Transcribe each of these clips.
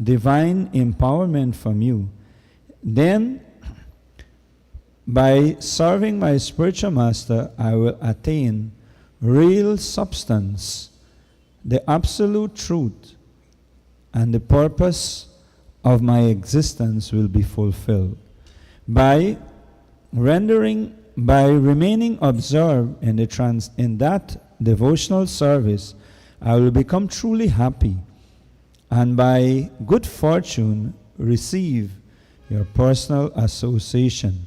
divine empowerment from you, then by serving my spiritual master, I will attain real substance, the absolute truth, and the purpose of my existence will be fulfilled. By remaining observed in that devotional service, I will become truly happy, and by good fortune receive your personal association.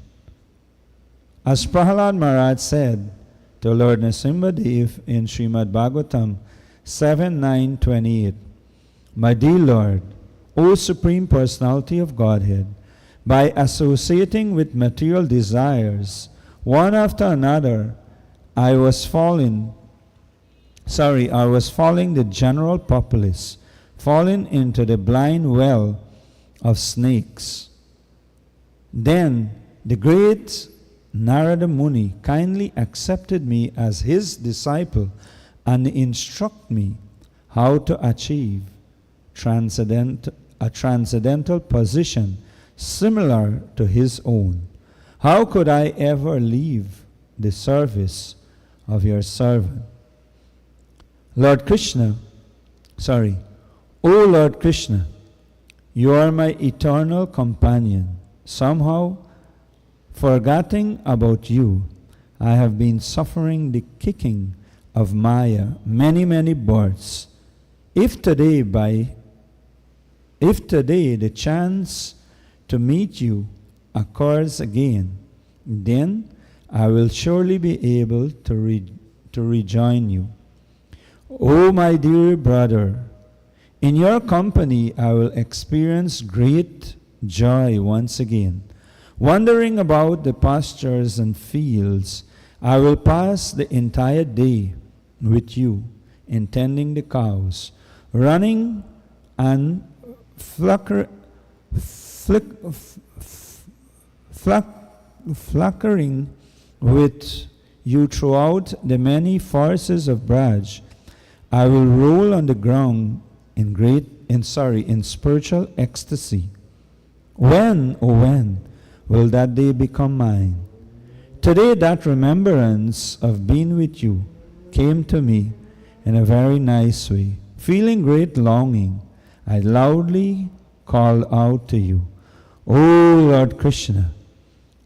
As Prahalad Maharaj said to Lord Nrsimhadev in Srimad Bhagavatam 7:9-28, my dear Lord, O Supreme Personality of Godhead, by associating with material desires, one after another, I was following the general populace, falling into the blind well of snakes. Then the great Narada Muni kindly accepted me as his disciple and instructed me how to achieve a transcendental position similar to his own. How could I ever leave the service of your servant? O Lord Krishna, you are my eternal companion. Somehow, forgetting about you, I have been suffering the kicking of Maya many births. If today the chance to meet you occurs again, then I will surely be able to rejoin you. O my dear brother, in your company I will experience great joy once again. Wandering about the pastures and fields, I will pass the entire day with you in tending the cows, running and fluttering with you throughout the many forests of Braj. I will roll on the ground in spiritual ecstasy. When, oh when, will that day become mine? Today that remembrance of being with you came to me in a very nice way. Feeling great longing, I loudly called out to you, O Lord Krishna,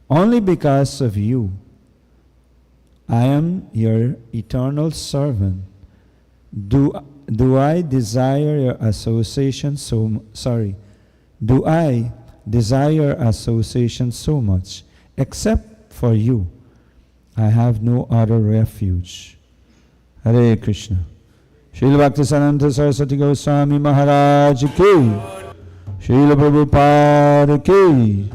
only because of you I am your eternal servant. Do I desire your association Do I desire association so much? Except for you, I have no other refuge. Hare Krishna. Srila Bhaktisiddhanta Saraswati Goswami Maharaj ki, Srila Prabhupada ki.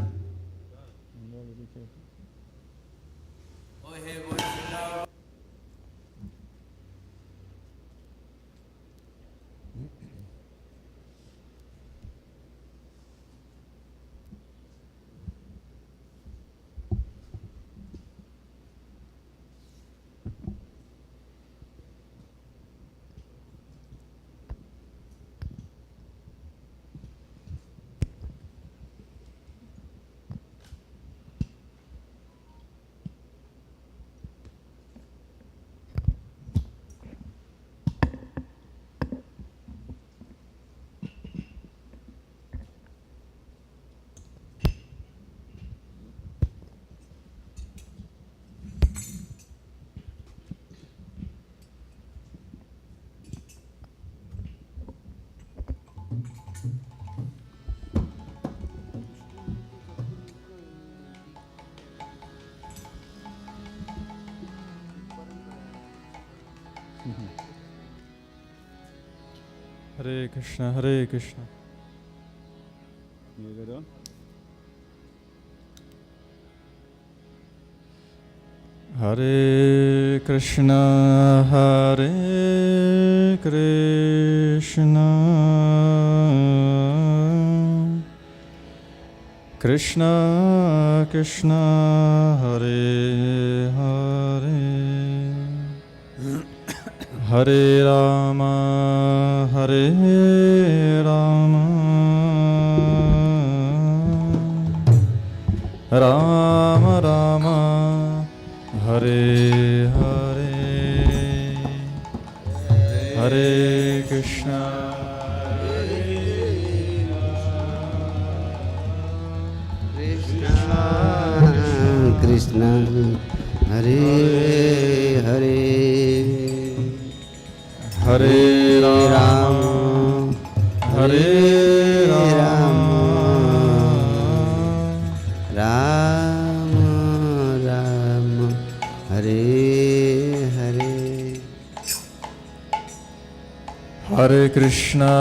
Hare Krishna, Hare Krishna. Hare Krishna, Hare Krishna, Krishna Krishna, Hare Hare, Hare Rama, Hare Rama, Krishna Hare Hare Hare Rama Hare Rama Rama Rama Hare Hare Hare Krishna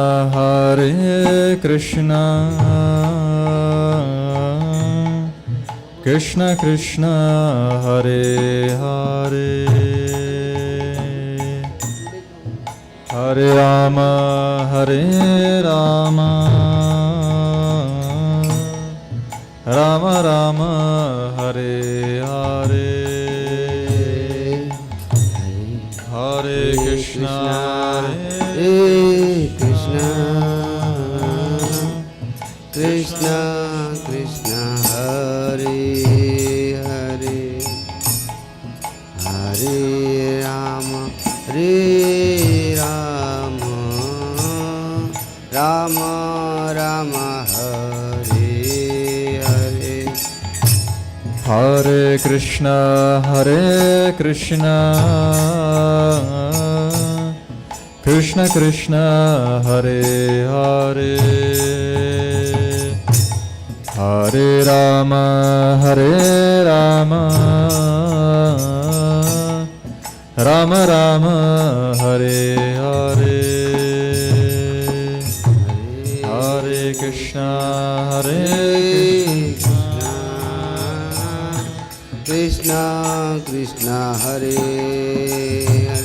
Krishna Krishna Hare Hare Hare Rama Rama Rama Hare Hare Hare Krishna Krishna Krishna Krishna Hare Hare Hare Rama Rama Rama Hare Hare Hare Krishna Krishna Krishna Hare Hare Hare Rama Rama Rama Hare Hare Hare Krishna Krishna Krishna Hare Hare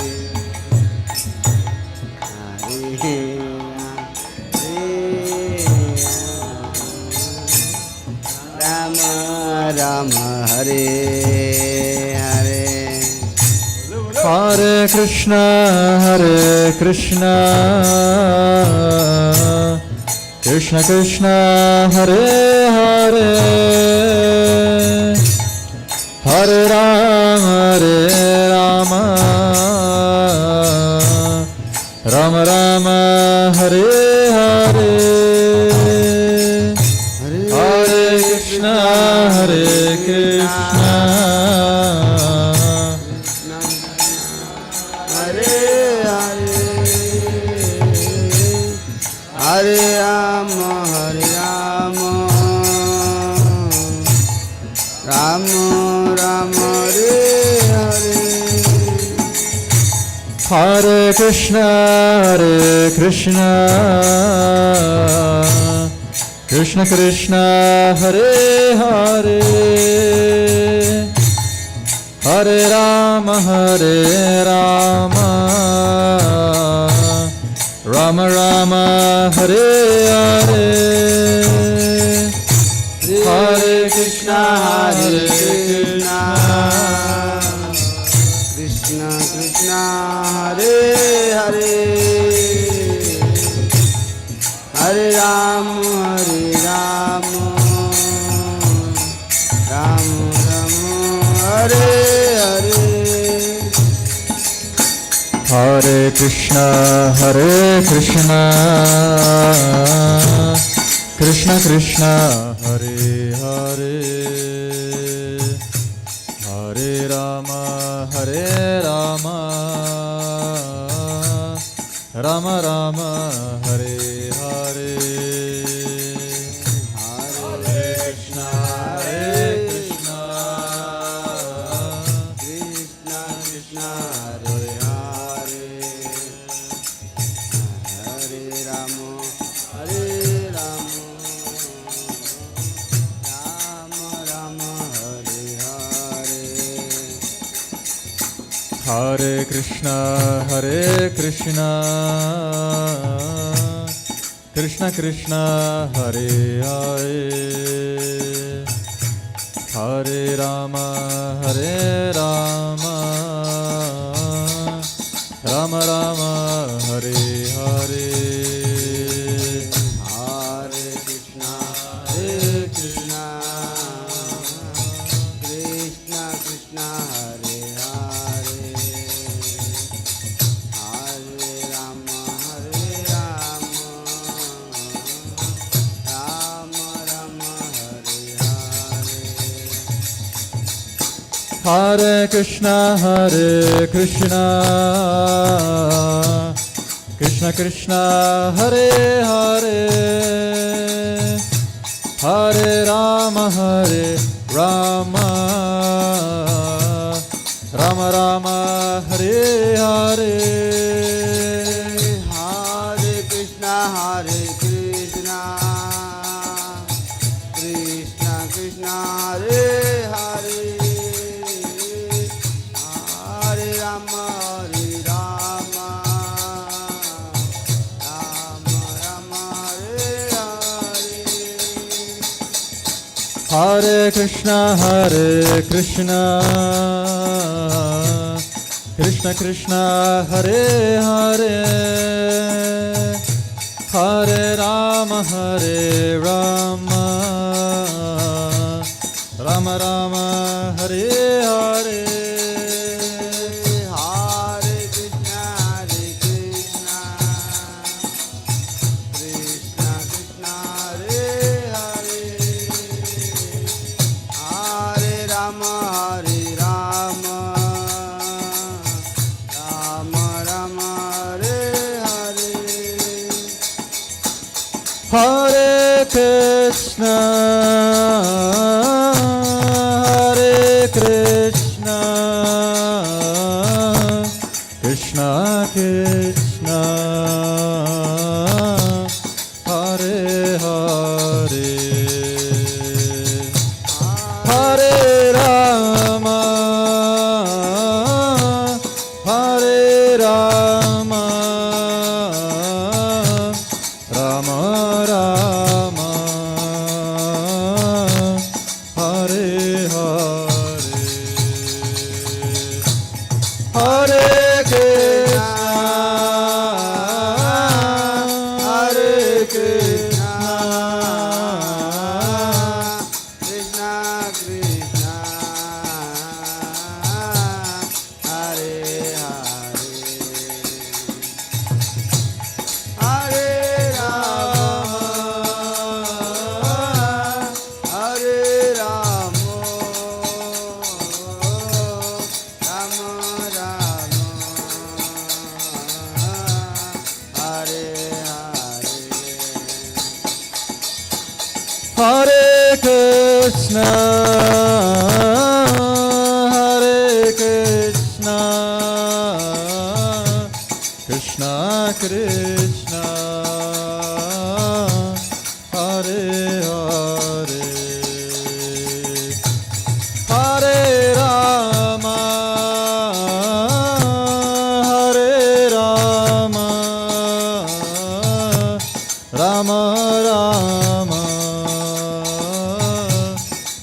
Rama Rama Hare Hare Hare Krishna Krishna Krishna Hare Hare Hare Rama Rama Rama Hare Hare Hare Krishna Hare Hare Hare Rama Rama Rama Hare Hare Hare Krishna Krishna Hare Hare Hare Rama Rama Rama Hare Hare Hare Krishna Krishna Krishna Hare Hare Hare Rama Rama Rama Hare Hare Hare Krishna Krishna Krishna Hare Hare Hare Rama Rama Rama Hare Hare Hare Krishna Krishna Krishna Hare Hare Hare Rama Rama Hare Hare Hare Krishna Krishna Krishna Hare Hare Hare Rama Rama Rama Hare Hare Hare Krishna Krishna Krishna Hare Hare Hare Rama Rama Rama Hare Hare Hare Krishna, Krishna Krishna, Hare Hare, Hare Rama, Rama Rama, Hare Hare. Hare Krishna, Krishna Krishna, Hare Hare, Hare Rama, Rama Rama, Hare Hare. Hare Krishna, Krishna Krishna, Hare Hare, Hare Rama, Rama Rama, Hare Hare. Hare Krishna, Krishna Krishna, Hare Hare, Hare Rama, Rama Rama, Hare Hare. Hare Krishna, Krishna Krishna, Hare Hare, Hare Rama, Rama Rama, Hare Hare. Hare Krishna, Krishna Krishna, Hare Hare, Hare Rama, Hare Rama, Rama Rama, Hare Hare. Hare Krishna, Krishna Krishna, Hare Hare, Hare Rama, Rama Rama,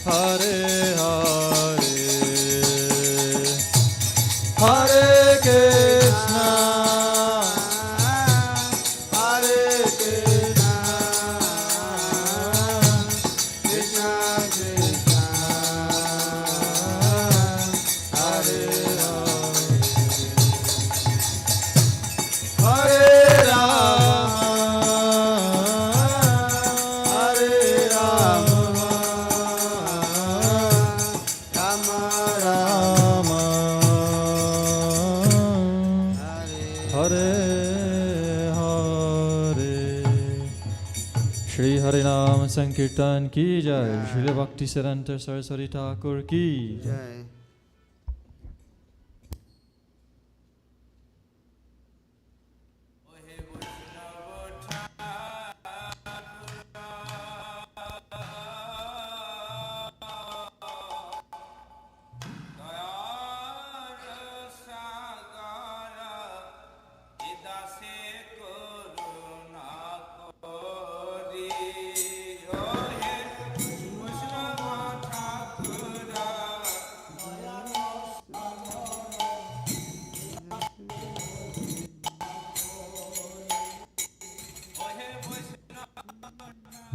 Hare Hare, Hare Krishna, Hare Krishna, Krishna Krishna, Hare Hare, Hare Rama, Rama Rama, Hare Hare. Shri Harinam Sankirtan ki jai, Srila Bhaktisiddhanta Saraswati Thakur ki jai. Jai.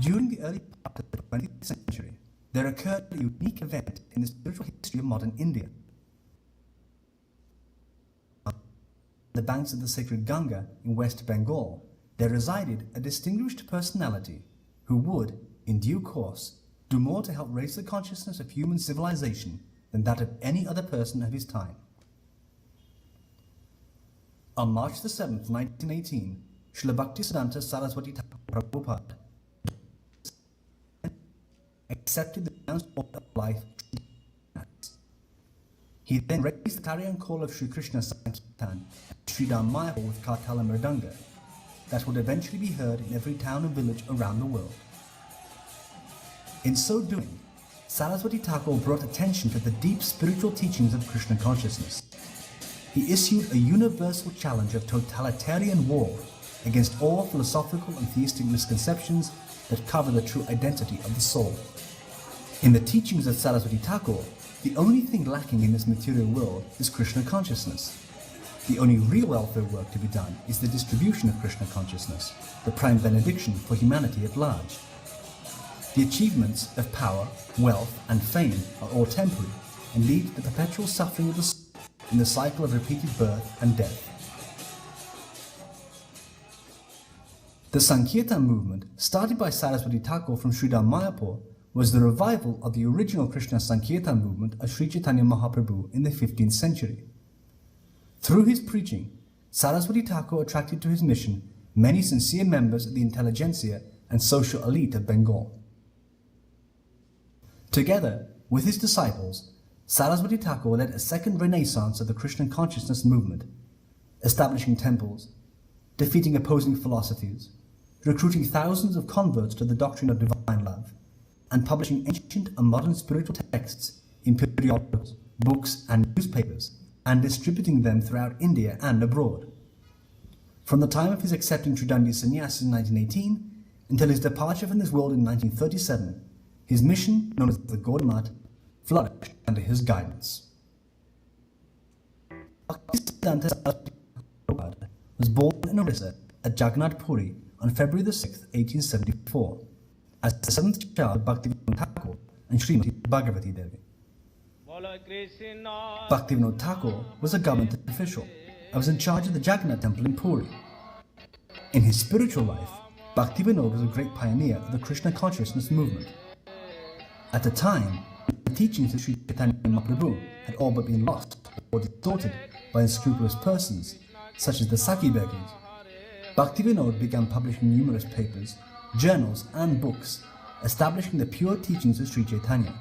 During the early part of the 20th century, there occurred a unique event in the spiritual history of modern India. On the banks of the sacred Ganga in West Bengal, there resided a distinguished personality who would, in due course, do more to help raise the consciousness of human civilization than that of any other person of his time. On March the 7th, 1918, Srila Bhaktisiddhanta Saraswati Thakur Prabhupada accepted the transport of life. He then raised the clarion call of Sri Krishna Sankirtan and Sri Mayapur with Kartala Mridanga that would eventually be heard in every town and village around the world. In so doing, Saraswati Thakur brought attention to the deep spiritual teachings of Krishna consciousness. He issued a universal challenge of totalitarian war against all philosophical and theistic misconceptions that cover the true identity of the soul. In the teachings of Saraswati Thakur, the only thing lacking in this material world is Krishna consciousness. The only real welfare work to be done is the distribution of Krishna consciousness, the prime benediction for humanity at large. The achievements of power, wealth, and fame are all temporary and lead to the perpetual suffering of the soul in the cycle of repeated birth and death. The Sankirtan movement, started by Saraswati Thakur from Sri Mayapur, was the revival of the original Krishna Sankirtan movement of Sri Chaitanya Mahaprabhu in the 15th century. Through his preaching, Saraswati Thakur attracted to his mission many sincere members of the intelligentsia and social elite of Bengal. Together with his disciples, Saraswati Thakur led a second renaissance of the Krishna consciousness movement, establishing temples, defeating opposing philosophies, recruiting thousands of converts to the doctrine of divine love, and publishing ancient and modern spiritual texts in periodicals, books, and newspapers, and distributing them throughout India and abroad. From the time of his accepting Tridandi Sannyas in 1918 until his departure from this world in 1937, his mission, known as the Gaudiya, flourished under his guidance. Bhaktisiddhanta Saraswati Thakur was born in Orissa at Jagannath Puri on February the 6th, 1874, as the seventh child of Bhaktivinoda Thakur and Srimati Bhagavati Devi. Bhaktivinoda Thakur was a government official and was in charge of the Jagannath temple in Puri. In his spiritual life, Bhaktivinoda was a great pioneer of the Krishna consciousness movement. At the time, the teachings of Sri Chaitanya Mahaprabhu had all but been lost or distorted by unscrupulous persons, such as the Saki beggars. Bhaktivinoda began publishing numerous papers, journals, and books, establishing the pure teachings of Sri Chaitanya.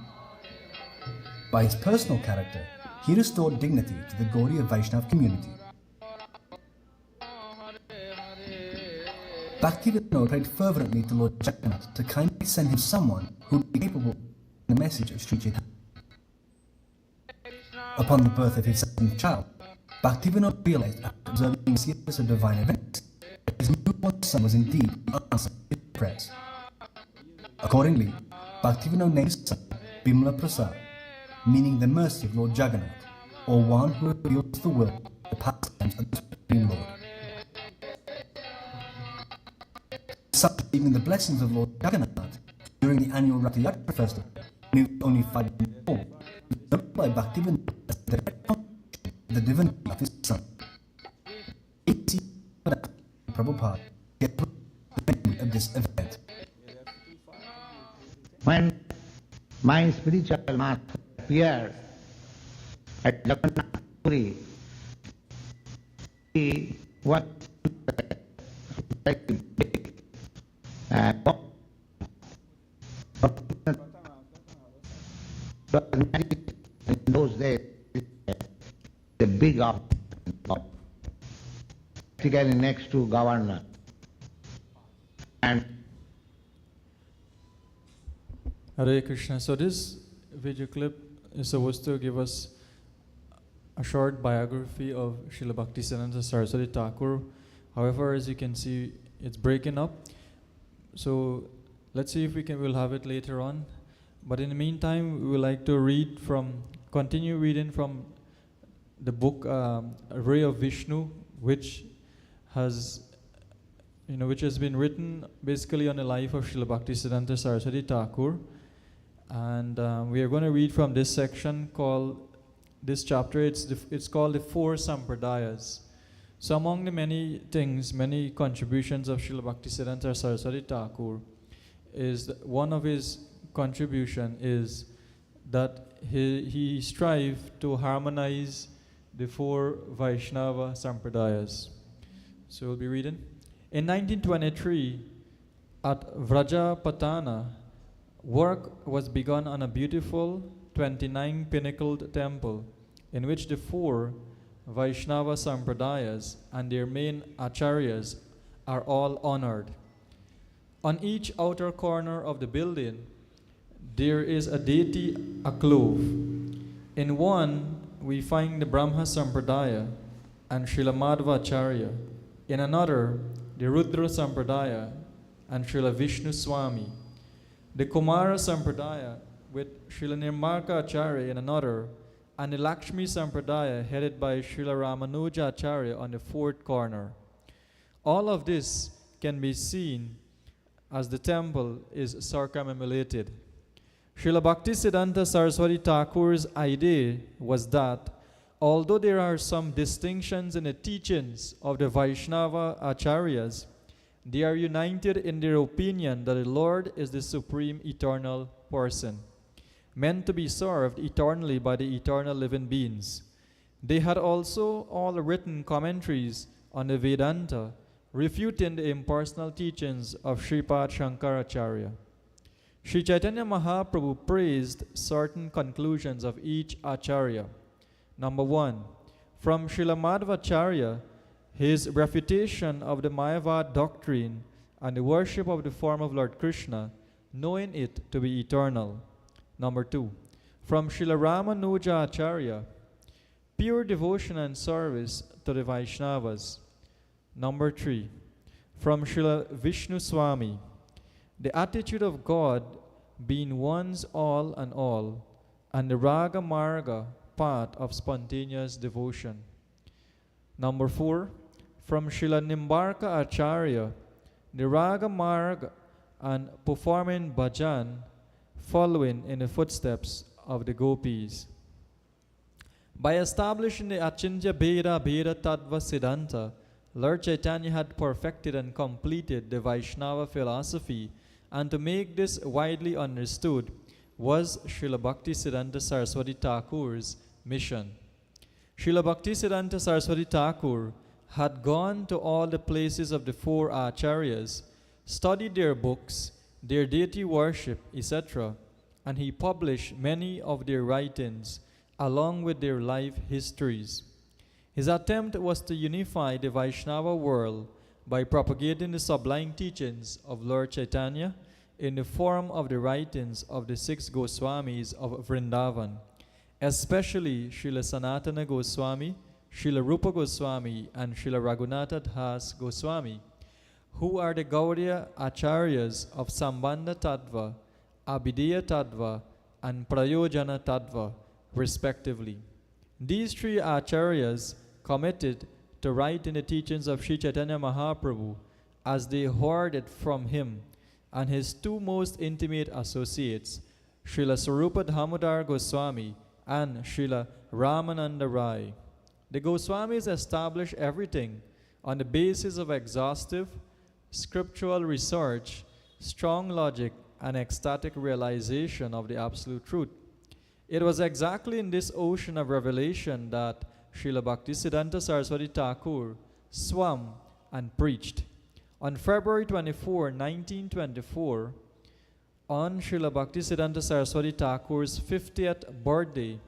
By his personal character, he restored dignity to the Gaudiya Vaishnava community. Bhaktivinoda prayed fervently to Lord Jagannath to kindly send him someone who would be capable of the message of Sri Chaitanya. Upon the birth of his second child, Bhaktivinoda realized after observing a series of divine events that his newborn son was indeed the answer to his prayers. Accordingly, Bhaktivinoda named his son Bimla Prasad, meaning the mercy of Lord Jagannath, or one who reveals to the world the pastimes of the Supreme Lord. Son receiving the blessings of Lord Jagannath during the annual Rath Yatra festival, when he was only 5 years old, was known by Bhaktivinoda as the direct contribution of the divinity of his son. Prabhupada gave the memory of this event. When my spiritual master appeared at Jagannath Puri, he was very big. In those days, the big office, practically next to governor. And Hare Krishna. So this video clip is supposed to give us a short biography of Srila Bhaktisiddhanta Saraswati Thakur. However, as you can see, it's breaking up. So let's see if we'll have it later on. But in the meantime, we would like to continue reading from the book Ray of Vishnu, which has been written basically on the life of Srila Bhaktisiddhanta Saraswati Thakur. And we are going to read from this section called, this chapter, it's called the Four Sampradayas. So among the many contributions of Srila Bhaktisiddhanta Saraswati Thakur, one of his contribution is that he strived to harmonize the four Vaishnava Sampradayas. So we'll be reading. In 1923, at Vrajapatana, work was begun on a beautiful 29-pinnacled temple in which the four Vaishnava Sampradayas and their main acharyas are all honored. On each outer corner of the building, there is a deity aclove. In one, we find the Brahma Sampradaya and Srila Madhva Acharya. In another, the Rudra Sampradaya and Srila Vishnu Swami. The Kumara Sampradaya with Srila Nirmaka Acharya in another, and the Lakshmi Sampradaya headed by Srila Ramanuja Acharya on the fourth corner. All of this can be seen as the temple is circumambulated. Srila Bhaktisiddhanta Saraswati Thakur's idea was that although there are some distinctions in the teachings of the Vaishnava Acharyas, they are united in their opinion that the Lord is the supreme eternal person, meant to be served eternally by the eternal living beings. They had also all written commentaries on the Vedanta, refuting the impersonal teachings of Sripad Shankaracharya. Sri Chaitanya Mahaprabhu praised certain conclusions of each Acharya. Number 1, from Srila Madhvacharya, his refutation of the Mayavad doctrine and the worship of the form of Lord Krishna, knowing it to be eternal. Number 2, from Srila Ramanuja Acharya, pure devotion and service to the Vaishnavas. Number 3, from Srila Vishnu Swami, the attitude of God being one's all and the Raga Marga path of spontaneous devotion. Number 4, from Srila Nimbarka Acharya, the Raga Marga and performing bhajan, following in the footsteps of the gopis. By establishing the Achintya Bheda Bheda Tattva Siddhanta, Lord Chaitanya had perfected and completed the Vaishnava philosophy, and to make this widely understood was Srila Bhaktisiddhanta Saraswati Thakur's mission. Srila Bhaktisiddhanta Saraswati Thakur had gone to all the places of the four acharyas, studied their books, their deity worship, etc., and he published many of their writings along with their life histories. His attempt was to unify the Vaishnava world by propagating the sublime teachings of Lord Chaitanya in the form of the writings of the 6 Goswamis of Vrindavan, especially Srila Sanatana Goswami, Srila Rupa Goswami, and Srila Raghunatha Das Goswami, who are the Gaudiya Acharyas of Sambandha Tattva, Abhideya Tattva, and Prayojana Tattva, respectively. These 3 Acharyas committed to write in the teachings of Sri Chaitanya Mahaprabhu as they heard it from him and his 2 most intimate associates, Srila Sarupa Damodar Goswami and Srila Ramananda Rai. The Goswamis established everything on the basis of exhaustive scriptural research, strong logic, and ecstatic realization of the absolute truth. It was exactly in this ocean of revelation that Srila Bhaktisiddhanta Saraswati Thakur swam and preached. On February 24, 1924, on Srila Bhaktisiddhanta Saraswati Thakur's 50th birthday,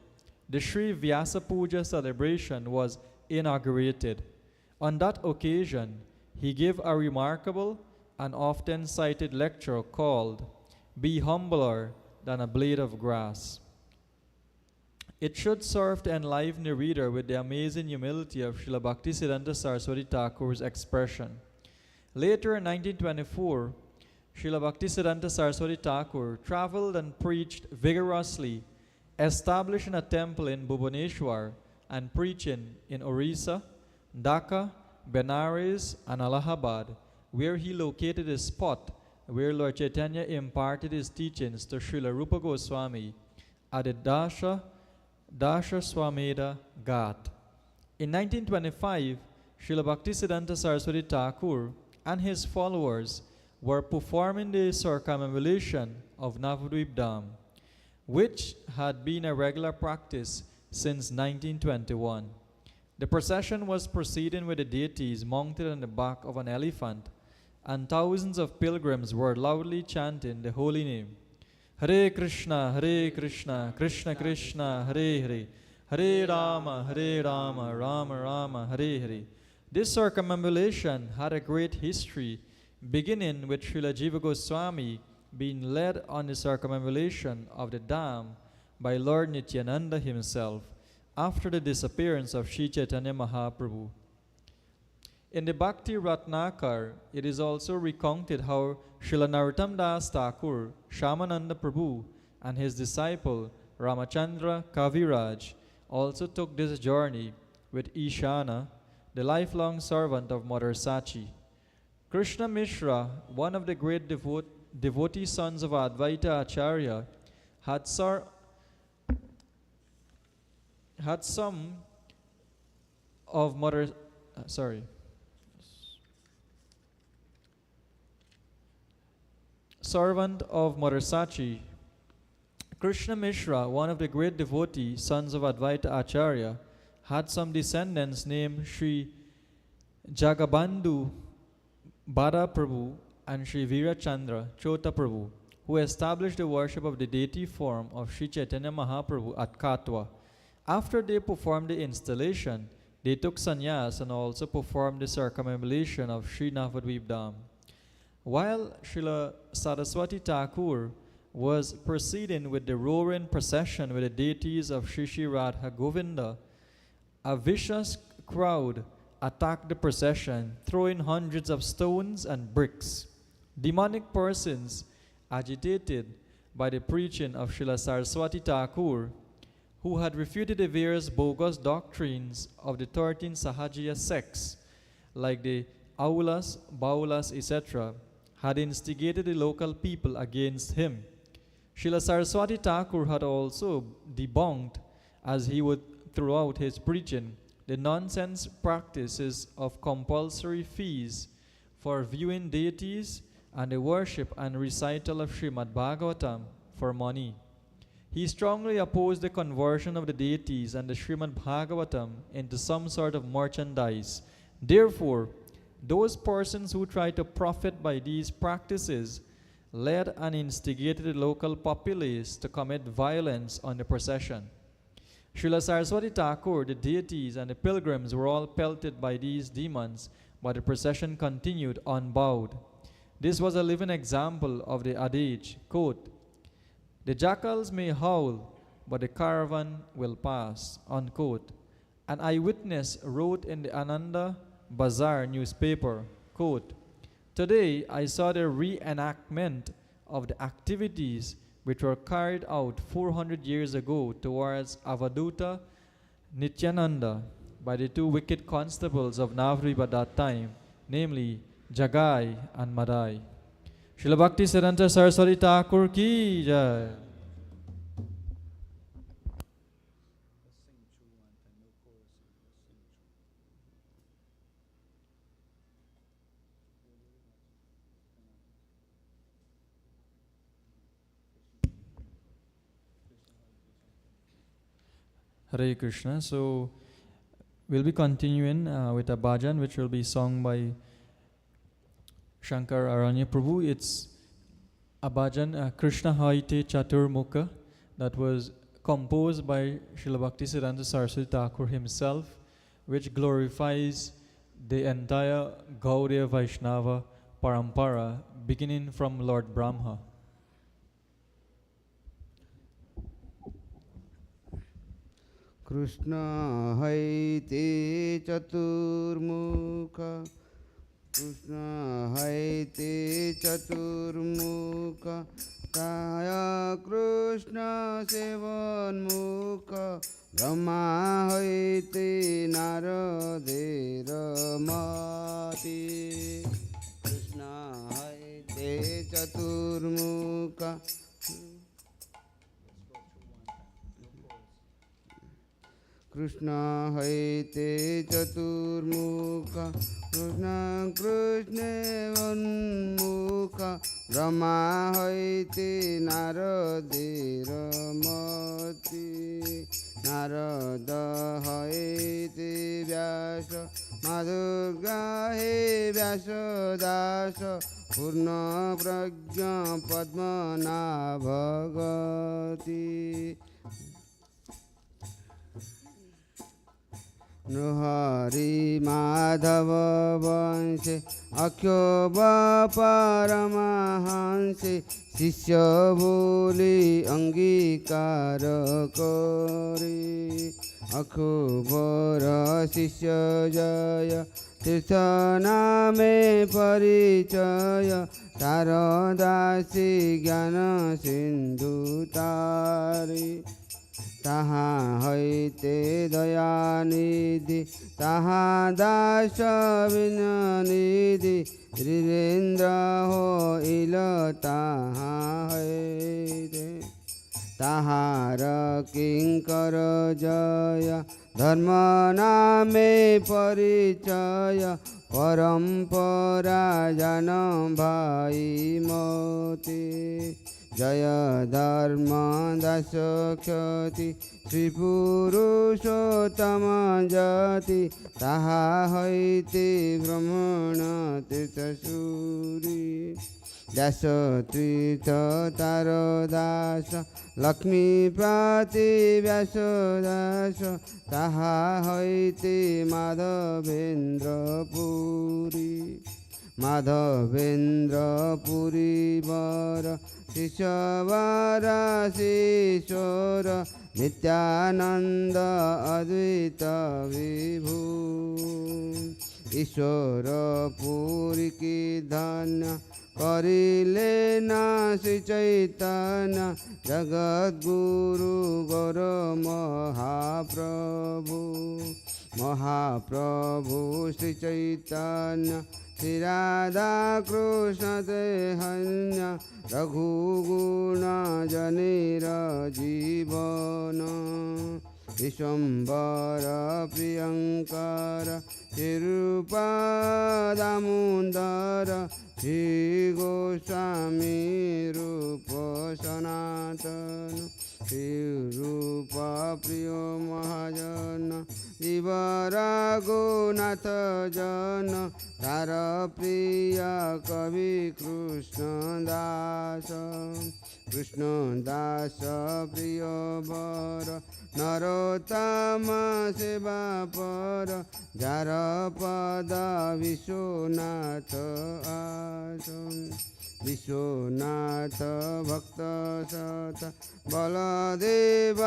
the Sri Vyasa Puja celebration was inaugurated. On that occasion, he gave a remarkable and often cited lecture called "Be Humbler Than a Blade of Grass." It should serve to enliven the reader with the amazing humility of Srila Bhaktisiddhanta Saraswati Thakur's expression. Later in 1924, Srila Bhaktisiddhanta Saraswati Thakur traveled and preached vigorously, establishing a temple in Bhubaneswar and preaching in Orissa, Dhaka, Benares, and Allahabad, where he located a spot where Lord Chaitanya imparted his teachings to Srila Rupa Goswami at the Dasha Swameda Ghat. In 1925, Srila Bhaktisiddhanta Saraswati Thakur and his followers were performing the circumambulation of Navadvip Dham. which had been a regular practice since 1921. The procession was proceeding with the deities mounted on the back of an elephant, and thousands of pilgrims were loudly chanting the holy name. Hare Krishna, Krishna Krishna, Hare Hare, Hare Rama, Rama Rama, Hare Hare. This circumambulation had a great history, beginning with Srila Jiva Goswami being led on the circumambulation of the dam by Lord Nityananda himself after the disappearance of Sri Chaitanya Mahaprabhu. In the Bhakti Ratnakar, it is also recounted how Srila Narottam Das Thakur, Shyamananda Prabhu, and his disciple Ramachandra Kaviraj also took this journey with Ishana, the lifelong servant of Mother Sachi. Krishna Mishra, one of the great devotee sons of Advaita Acharya, had some of Mother servant of Mother Sachi. Krishna Mishra, one of the great devotee sons of Advaita Acharya, had some descendants named Sri Jagabandhu Bada Prabhu and Sri Virachandra Chota Prabhu, who established the worship of the deity form of Sri Chaitanya Mahaprabhu at Katwa. After they performed the installation, they took sannyas and also performed the circumambulation of Sri Navadvip Dham. While Srila Saraswati Thakur was proceeding with the roaring procession with the deities of Sri Sri Radha Govinda, a vicious crowd attacked the procession, throwing hundreds of stones and bricks. Demonic persons, agitated by the preaching of Srila Saraswati Thakur, who had refuted the various bogus doctrines of the 13 Sahajiya sects, like the Aulas, Baulas, etc., had instigated the local people against him. Srila Saraswati Thakur had also debunked, as he would throughout his preaching, the nonsense practices of compulsory fees for viewing deities and the worship and recital of Srimad Bhagavatam for money. He strongly opposed the conversion of the deities and the Srimad Bhagavatam into some sort of merchandise. Therefore, those persons who tried to profit by these practices led and instigated the local populace to commit violence on the procession. Srila Saraswati Thakur, the deities, and the pilgrims were all pelted by these demons, but the procession continued unbowed. This was a living example of the adage, quote, "The jackals may howl, but the caravan will pass," unquote. An eyewitness wrote in the Ananda Bazar newspaper, quote, "Today I saw the reenactment of the activities which were carried out 400 years ago towards Avaduta Nityananda by the two wicked constables of Navadvip at that time, namely Jagai and Madai." Srila Bhaktisiddhanta Saraswati Thakur ki jai. Hare Krishna. So we'll be continuing with a bhajan which will be sung by Shankar Aranya Prabhu. It's a bhajan, Krishna Haite Chatur Mukha, that was composed by Srila Bhaktisiddhanta Saraswati Thakur himself, which glorifies the entire Gaudiya Vaishnava Parampara, beginning from Lord Brahma. Krishna haite chaturmukha, Krishna haite chaturmukha, Kaya Krishna sevan mukha, Brahma haite naradera mati. Krishna haite chaturmukha, Krishna हैते चतुर्मुख कृष्ण कृष्णे उन्मुख ब्रह्मा हैते नारदेर मति नारद हैते व्यास माधुर्गा हे व्यास दास पूर्ण प्रज्ञ पद्मनाभगति नृहरि माधव वंशे अक्षोभ परमहंसे शिष्य बोली अंगीकार करे अखोबर शिष्य जय तीर्थ नामे परिचय तारदासी ज्ञान सिंधु तारी ताहाँ हैते दयानिधि ताहाँ दास विननिधि धीरेन्द्र हो इल ताहाँ हैते ताहार किंकर जय धर्म नामे परिचय परंपरा जन भाई मोती जय धर्म दास क्षति श्री पुरुषोत्तम जति ताहा हैते ब्रह्मण तीर्थसूरी दास तीर्थ तार दास लक्ष्मीपति व्यास दास ताहा हैते माधवेन्द्र पुरी माधवेन्द्र पुरी वर शिशवर शिशोर नित्यानंद अद्वैत विभू ईश्वर पुरी की धन्य करिले न श्री चैतन्य जगद्गुरु गौर महाप्रभु महाप्रभु श्री चैतन्य श्री राधा कृष्ण देहन्य रघुगुण जनेर जीवन विश्वम्बर प्रियंकर श्रीरूप दामोदर श्री गोस्वामी रूप सनातन श्री रूप प्रिय महाजन जीवर गोनाथ जन तार प्रिय कवि कृष्णदास कृष्णदास प्रिय वर नरोत्तम सेवा पर जार पद विश्वनाथ आसन विश्वनाथ भक्त सत बलदेव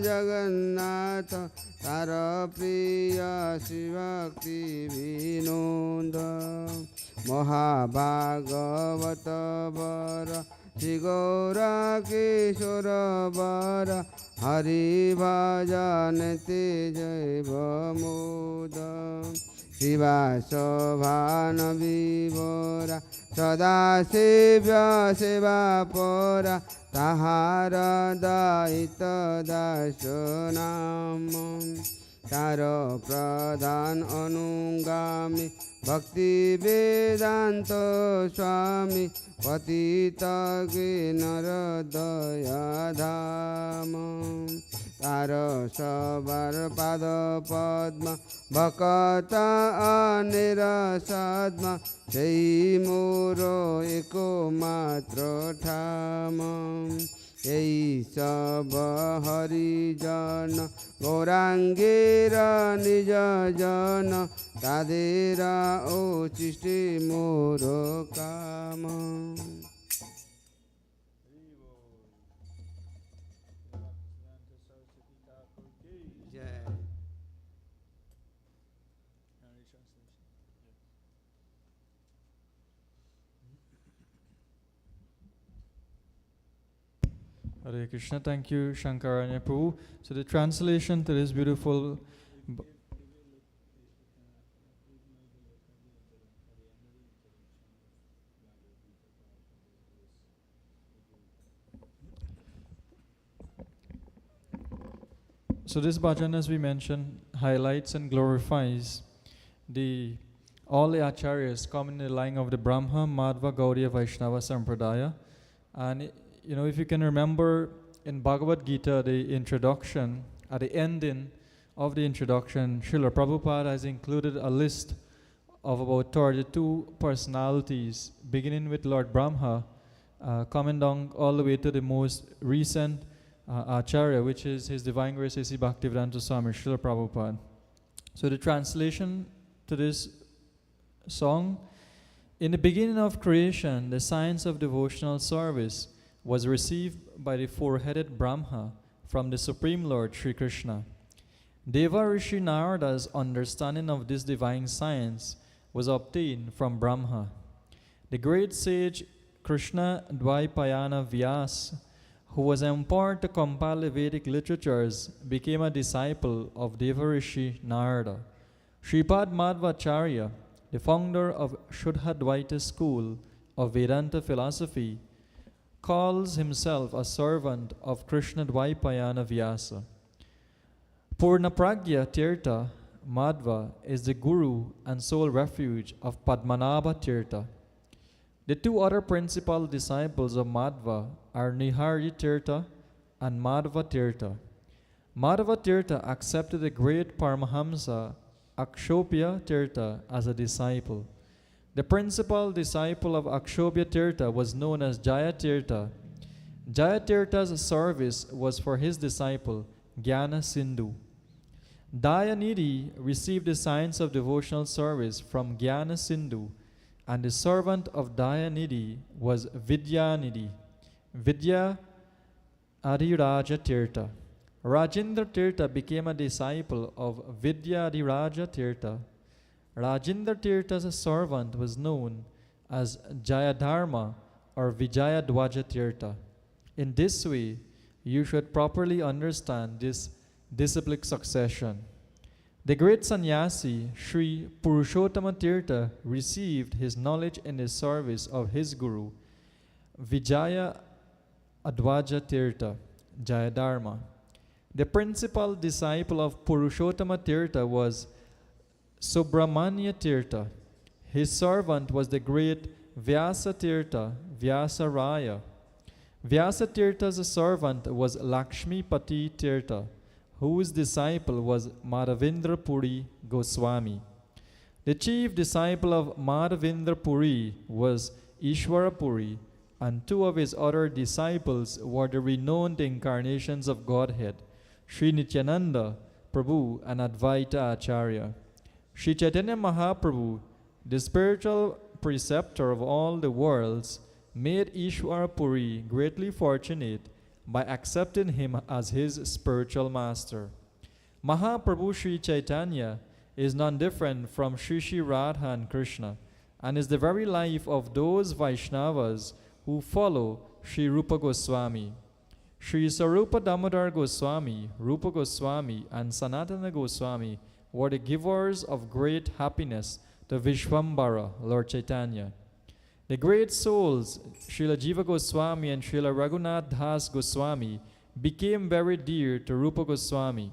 जगन्नाथ तार प्रिय श्रीभक्ति विनोद महाभागवत वर श्री गौर किशोर वर हरि भजन ते जैव मोद शिवासभान विभोरा सदा सेव्य सेवा परा ताहार दायित दास नाम तार प्रधान अनुगामी भक्ति वेदांत स्वामी पतित नर दया धाम तार सबर पाद पद्म भकत अनिर सद्म सेई मोरो एको मात्र ठाम এই সব হরিজন গৌরাঙ্গের নিজ জন তাদের ও সৃষ্টি মোর কাম Hare Krishna. Thank you, Shankaranya Prabhu. So the translation to this beautiful So this bhajan, as we mentioned, highlights and glorifies all the acharyas coming in the line of the Brahma, Madhva, Gaudiya, Vaishnava, Sampradaya. And if you can remember in Bhagavad Gita, the introduction, at the ending of the introduction, Srila Prabhupada has included a list of about 32 personalities, beginning with Lord Brahma, coming down all the way to the most recent Acharya, which is His Divine Grace A.C. Bhaktivedanta Swami, Srila Prabhupada. So the translation to this song: in the beginning of creation, the science of devotional service was received by the four-headed Brahma from the Supreme Lord Sri Krishna. Deva Rishi Narada's understanding of this divine science was obtained from Brahma. The great sage Krishna Dvaipayana Vyas, who was empowered to compile the Vedic literatures, became a disciple of Deva Rishi Narada. Shripad Madhvacharya, the founder of Shuddha Dvaita school of Vedanta philosophy, calls himself a servant of Krishna Dvaipayana Vyasa. Purnapragya Tirtha Madhva is the guru and sole refuge of Padmanabha Tirtha. The two other principal disciples of Madhva are Nihari Tirtha and Madhva Tirtha. Madhva Tirtha accepted the great Paramahamsa Akshobhya Tirtha as a disciple. The principal disciple of Akshobhya Tirtha was known as Jaya Tirtha. Jaya Tirtha's service was for his disciple Jnana Sindhu. Dayanidhi received the science of devotional service from Jnana Sindhu, and the servant of Dayanidhi was Vidyanidhi. Vidya Adhiraja Tirtha. Rajendra Tirtha became a disciple of Vidya Adhiraja Tirtha. Rajendra Tirtha's servant was known as Jayadharma or Vijayadwaja Tirtha. In this way, you should properly understand this disciplic succession. The great sannyasi Sri Purushottama Tirtha received his knowledge in the service of his guru, Vijaya Adwaja Tirtha, Jayadharma. The principal disciple of Purushottama Tirtha was Subramanya Tirtha. His servant was the great Vyasa Tirtha, Vyasaraya. Vyasa Tirtha's servant was Lakshmi Pati Tirtha, whose disciple was Madhavendra Puri Goswami. The chief disciple of Madhavendra Puri was Ishwara Puri, and two of his other disciples were the renowned incarnations of Godhead, Sri Nityananda Prabhu and Advaita Acharya. Sri Chaitanya Mahaprabhu, the spiritual preceptor of all the worlds, made Ishwara Puri greatly fortunate by accepting him as his spiritual master. Mahaprabhu Sri Chaitanya is none different from Sri Radha and Krishna, and is the very life of those Vaishnavas who follow Sri Rupa Goswami. Sri Sarupa Damodar Goswami, Rupa Goswami, and Sanatana Goswami were the givers of great happiness to Vishwambara, Lord Chaitanya. The great souls, Srila Jiva Goswami and Srila Raghunath Das Goswami, became very dear to Rupa Goswami.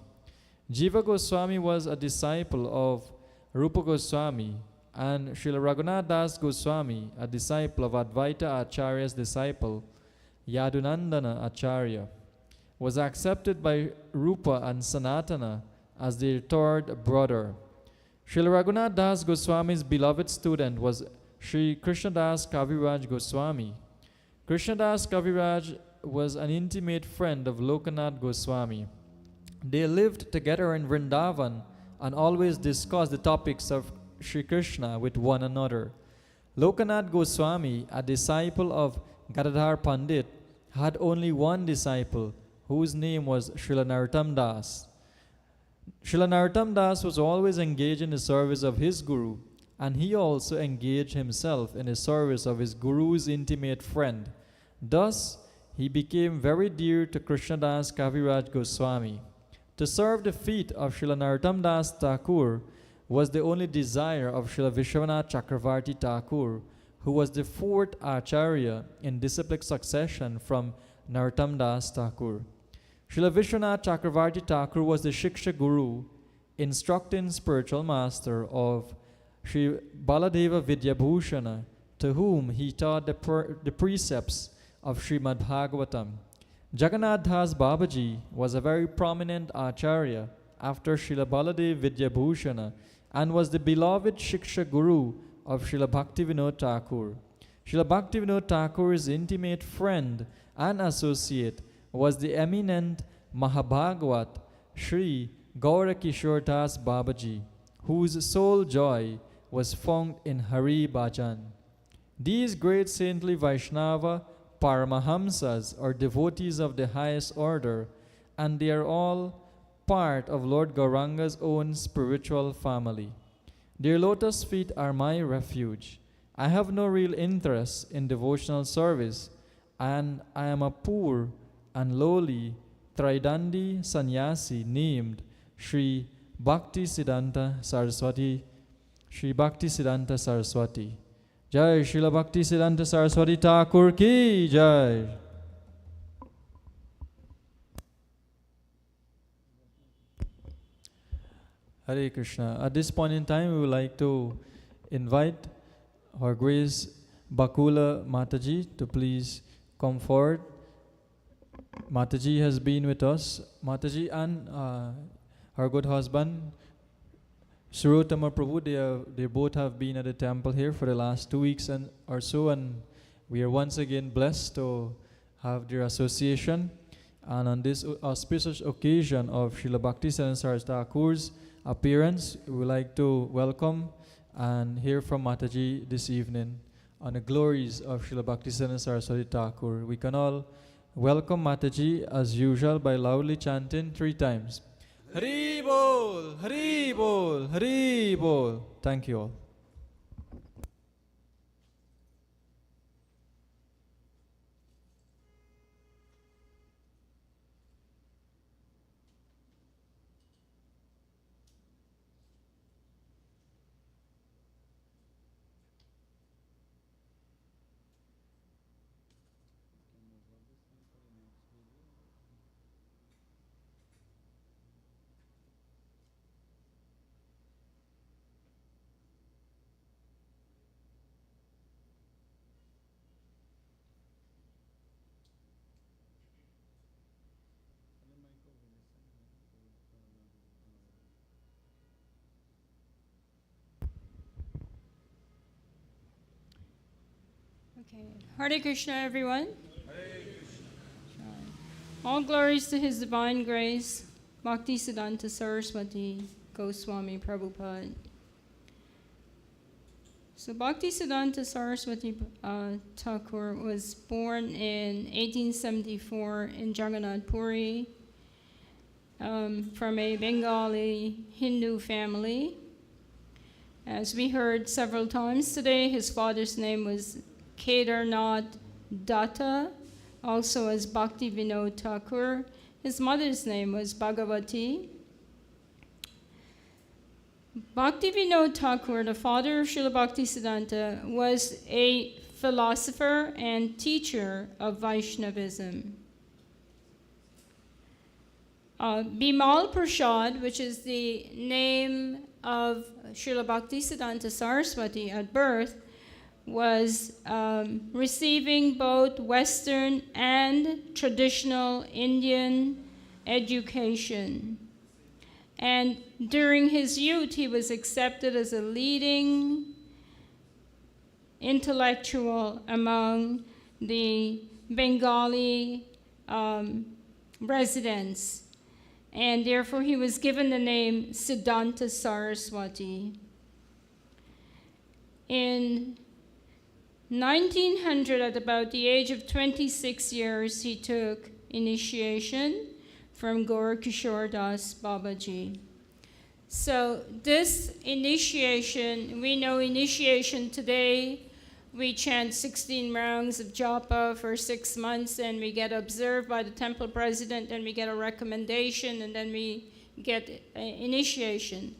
Jiva Goswami was a disciple of Rupa Goswami, and Srila Raghunath Das Goswami, a disciple of Advaita Acharya's disciple, Yadunandana Acharya, was accepted by Rupa and Sanatana as their third brother. Srila Raghunath Das Goswami's beloved student was Sri Krishnadas Kaviraj Goswami. Krishnadas Kaviraj was an intimate friend of Lokanath Goswami. They lived together in Vrindavan and always discussed the topics of Sri Krishna with one another. Lokanath Goswami, a disciple of Gadadhar Pandit, had only one disciple, whose name was Srila Narottam Das. Srila Narottam Das was always engaged in the service of his guru, and he also engaged himself in the service of his guru's intimate friend. Thus, he became very dear to Krishnadas Kaviraj Goswami. To serve the feet of Srila Narottam Das Thakur was the only desire of Srila Vishwanath Chakravarti Thakur, who was the fourth Acharya in disciplic succession from Narottam Das Thakur. Srila Vishwanath Chakravarti Thakur was the Shiksha Guru, instructing spiritual master of Sri Baladeva Vidyabhushana, to whom he taught the precepts of Srimad Bhagavatam. Jagannath Das Babaji was a very prominent acharya after Srila Baladeva Vidyabhushana and was the beloved Shiksha Guru of Srila Bhaktivinoda Thakur. Srila Bhaktivinoda Thakur's intimate friend and associate was the eminent Mahabhagavat Sri Gaurakishore Das Babaji, whose sole joy was found in Hari Bhajan. These great saintly Vaishnava Paramahamsas are devotees of the highest order, and they are all part of Lord Gauranga's own spiritual family. Their lotus feet are my refuge. I have no real interest in devotional service, and I am a poor and lowly Tridandi sannyasi named Sri Bhaktisiddhanta Saraswati. Sri Bhaktisiddhanta Saraswati. Jai Srila Bhaktisiddhanta Saraswati Thakur ki Jai. Hare Krishna. At this point in time, we would like to invite Her Grace Bakula Mataji to please come forward. Mataji has been with us. Mataji and her good husband, Srila Prabhupada, they both have been at the temple here for the last 2 weeks or so, and we are once again blessed to have their association. And on this auspicious occasion of Srila Bhaktisiddhanta Saraswati Thakur's appearance, we would like to welcome and hear from Mataji this evening on the glories of Srila Bhaktisiddhanta Saraswati Thakur. We can all welcome Mataji as usual by loudly chanting 3 times. Hari Bol, Hari Bol, Hari Bol. Thank you all. Okay. Hare Krishna, everyone. Hare Krishna. All glories to His Divine Grace, Bhaktisiddhanta Saraswati Goswami Prabhupada. So Bhaktisiddhanta Saraswati Thakur was born in 1874 in Jagannath Puri from a Bengali Hindu family. As we heard several times today, his father's name was Kedarnath Datta, also as Bhakti Vinod Thakur. His mother's name was Bhagavati. Bhakti Vinod Thakur, the father of Srila Bhaktisiddhanta, was a philosopher and teacher of Vaishnavism. Bimal Prasad, which is the name of Srila Bhaktisiddhanta Saraswati at birth, was receiving both Western and traditional Indian education. And during his youth, he was accepted as a leading intellectual among the Bengali residents. And therefore, he was given the name Siddhanta Saraswati. In 1900, at about the age of 26 years, he took initiation from Gaurakishore Das Babaji. So this initiation, we know initiation today, we chant 16 rounds of japa for 6 months, and we get observed by the temple president, and we get a recommendation, and then we get initiation.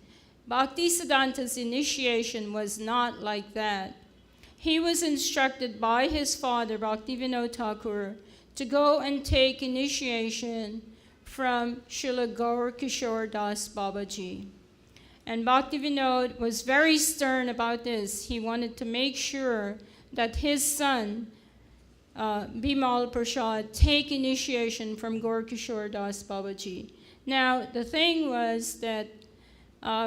Bhaktisiddhanta's initiation was not like that. He was instructed by his father, Bhakti Vinod Thakur, to go and take initiation from Srila Gaur Kishore Das Babaji. And Bhaktivinoda was very stern about this. He wanted to make sure that his son, Bimal Prasad, take initiation from Gaur Kishore Das Babaji. Now, the thing was that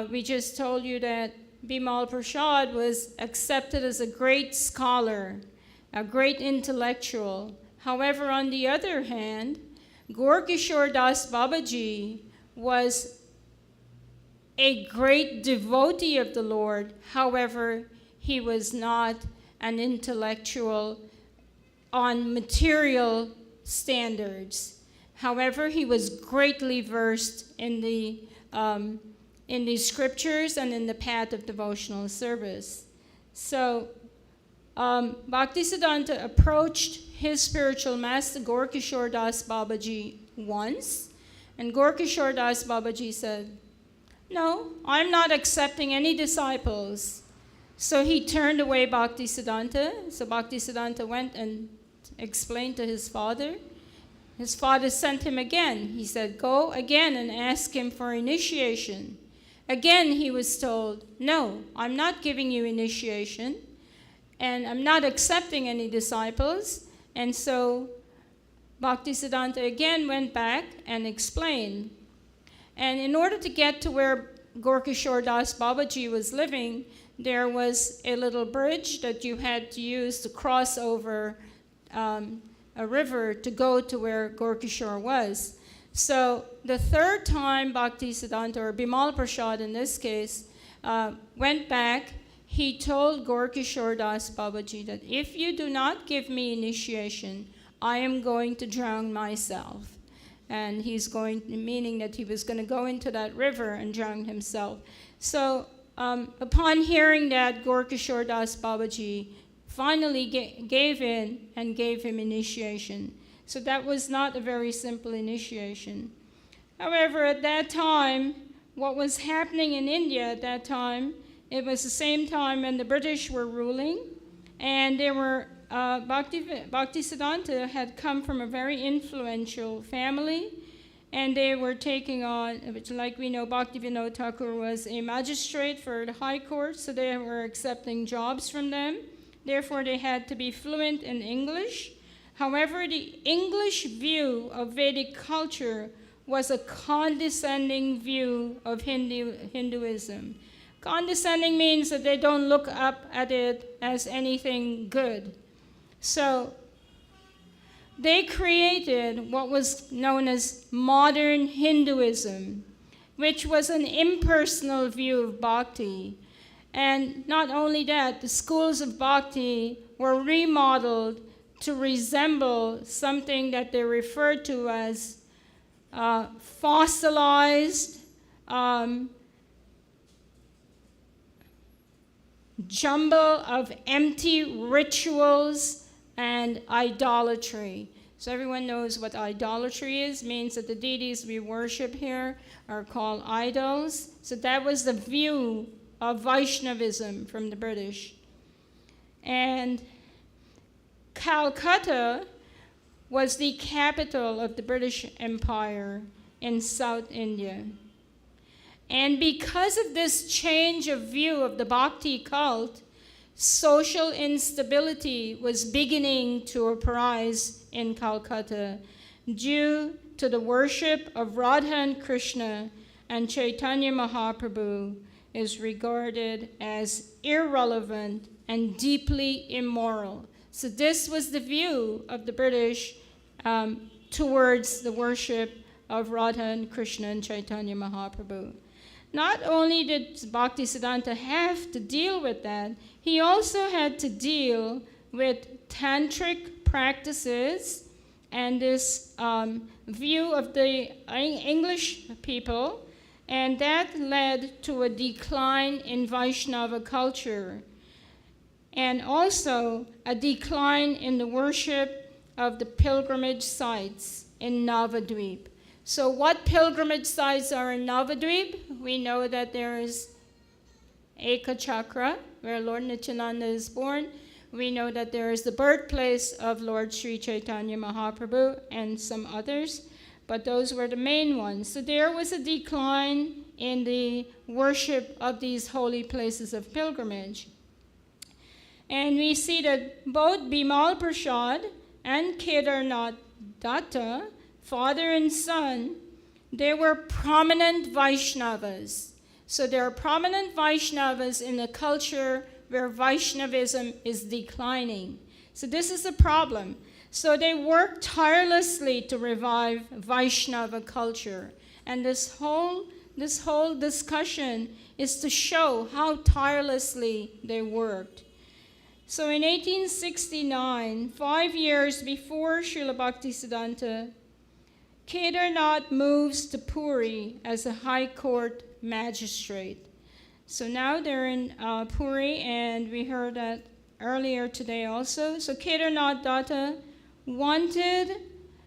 we just told you that Bimal Prasad was accepted as a great scholar, a great intellectual. However, on the other hand, Gaur Kishore Das Babaji was a great devotee of the Lord. However, he was not an intellectual on material standards. However, he was greatly versed in the scriptures and in the path of devotional service. So Bhaktisiddhanta approached his spiritual master, Gaur Kishore Das Babaji, once, and Gaur Kishore Das Babaji said, "No, I'm not accepting any disciples." So he turned away Bhaktisiddhanta. So Bhaktisiddhanta went and explained to his father. His father sent him again. He said, "Go again and ask him for initiation." Again, he was told, "No, I'm not giving you initiation, and I'm not accepting any disciples." And so Bhaktisiddhanta again went back and explained. And in order to get to where Gaur Kishore Das Babaji was living, there was a little bridge that you had to use to cross over a river to go to where Gaur Kishore was. So the third time Bhaktisiddhanta, or Bimal Prasad in this case, went back, he told Gaur Kishore Das Babaji that if you do not give me initiation, I am going to drown myself. And he's going, meaning that he was going to go into that river and drown himself. So upon hearing that, Gaur Kishore Das Babaji finally gave in and gave him initiation. So that was not a very simple initiation. However, at that time, what was happening in India at that time, it was the same time when the British were ruling, and they were Bhaktisiddhanta had come from a very influential family, and they were taking on, which, like we know, Bhaktivinoda Thakur was a magistrate for the High Court, so they were accepting jobs from them. Therefore, they had to be fluent in English. However, the English view of Vedic culture was a condescending view of Hinduism. Condescending means that they don't look up at it as anything good. So they created what was known as modern Hinduism, which was an impersonal view of bhakti. And not only that, the schools of bhakti were remodeled to resemble something that they referred to as fossilized, jumble of empty rituals and idolatry. So everyone knows what idolatry is. It means that the deities we worship here are called idols. So that was the view of Vaishnavism from the British. And Calcutta was the capital of the British Empire in South India. And because of this change of view of the Bhakti cult, social instability was beginning to arise in Calcutta due to the worship of Radha and Krishna, and Chaitanya Mahaprabhu is regarded as irrelevant and deeply immoral. So this was the view of the British towards the worship of Radha and Krishna and Chaitanya Mahaprabhu. Not only did Bhaktisiddhanta have to deal with that, he also had to deal with tantric practices and this view of the English people, and that led to a decline in Vaishnava culture, and also a decline in the worship of the pilgrimage sites in Navadvip. So what pilgrimage sites are in Navadvip? We know that there is Ekachakra, where Lord Nityananda is born. We know that there is the birthplace of Lord Sri Chaitanya Mahaprabhu and some others. but those were the main ones. So there was a decline in the worship of these holy places of pilgrimage. And we see that both Bimal Prasad and Kedarnath Datta, father and son, they were prominent Vaishnavas. So there are prominent Vaishnavas in a culture where Vaishnavism is declining. So this is a problem. So they worked tirelessly to revive Vaishnava culture. And this whole discussion is to show how tirelessly they worked. So in 1869, 5 years before Srila Bhaktisiddhanta, Kedarnath moves to Puri as a high court magistrate. So now they're in Puri, and we heard that earlier today also. So Kedarnath Datta wanted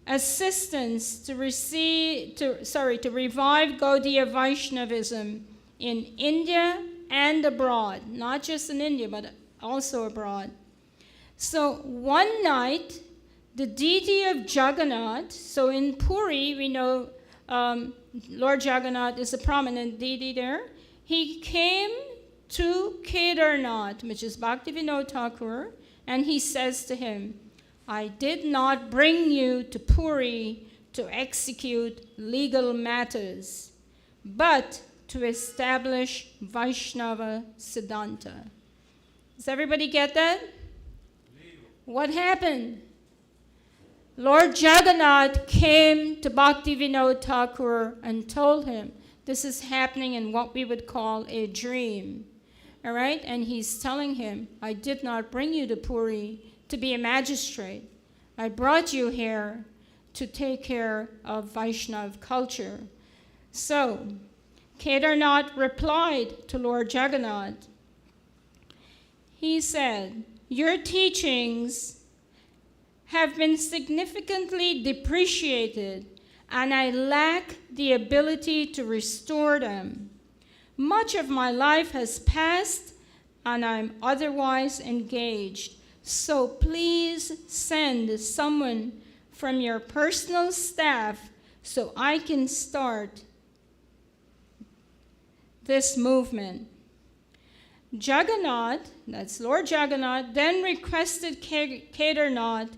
assistance to revive Gaudiya Vaishnavism in India and abroad, not just in India, but also abroad. So one night, the deity of Jagannath, so in Puri, we know Lord Jagannath is a prominent deity there. He came to Kedarnath, which is Bhaktivinoda Thakur, and he says to him, I did not bring you to Puri to execute legal matters, but to establish Vaishnava Siddhanta. Does everybody get that? What happened? Lord Jagannath came to Bhaktivinoda Thakur and told him, this is happening in what we would call a dream. All right? And he's telling him, I did not bring you to Puri to be a magistrate. I brought you here to take care of Vaishnav culture. So, Kedarnath replied to Lord Jagannath. He said, your teachings have been significantly depreciated, and I lack the ability to restore them. Much of my life has passed, and I'm otherwise engaged. So please send someone from your personal staff so I can start this movement. Jagannath, that's Lord Jagannath, then requested Kedarnath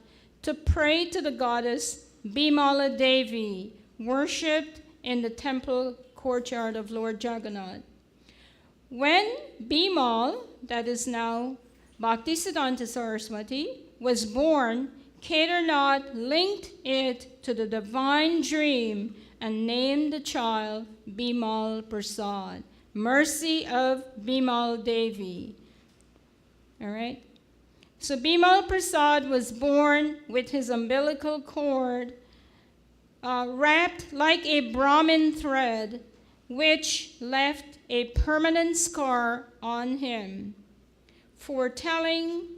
to pray to the goddess Bimala Devi, worshipped in the temple courtyard of Lord Jagannath. When Bimal, that is now Bhaktisiddhanta Saraswati, was born, Kedarnath linked it to the divine dream and named the child Bimal Prasad, mercy of Bimal Devi. All right? So Bimal Prasad was born with his umbilical cord wrapped like a Brahmin thread, which left a permanent scar on him, foretelling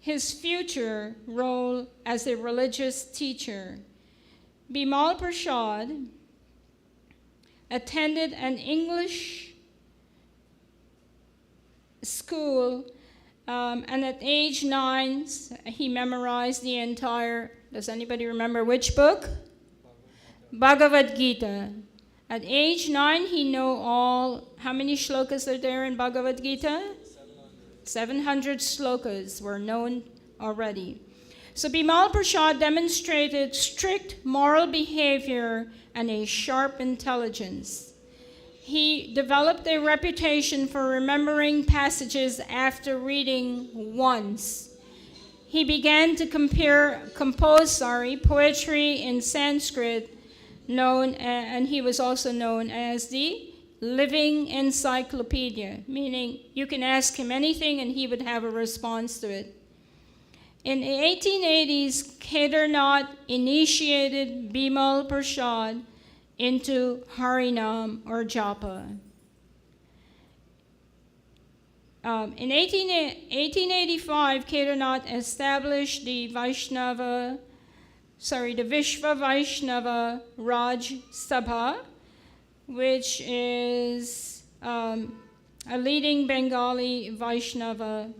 his future role as a religious teacher. Bimal Prasad attended an English school, and at age 9, he memorized the entire, does anybody remember which book? Bhagavad Gita. At age 9, he knew all, how many shlokas are there in Bhagavad Gita? 700 shlokas were known already. So Bimal Prasad demonstrated strict moral behavior and a sharp intelligence. He developed a reputation for remembering passages after reading once. He began to compose poetry in Sanskrit, and he was also known as the living encyclopedia, meaning you can ask him anything and he would have a response to it. In the 1880s, Kedarnath initiated Bimal Prasad into Harinam or Japa. In 1885, Kedarnath established the Vishva Vaishnava Raj Sabha, which is a leading Bengali Vaishnava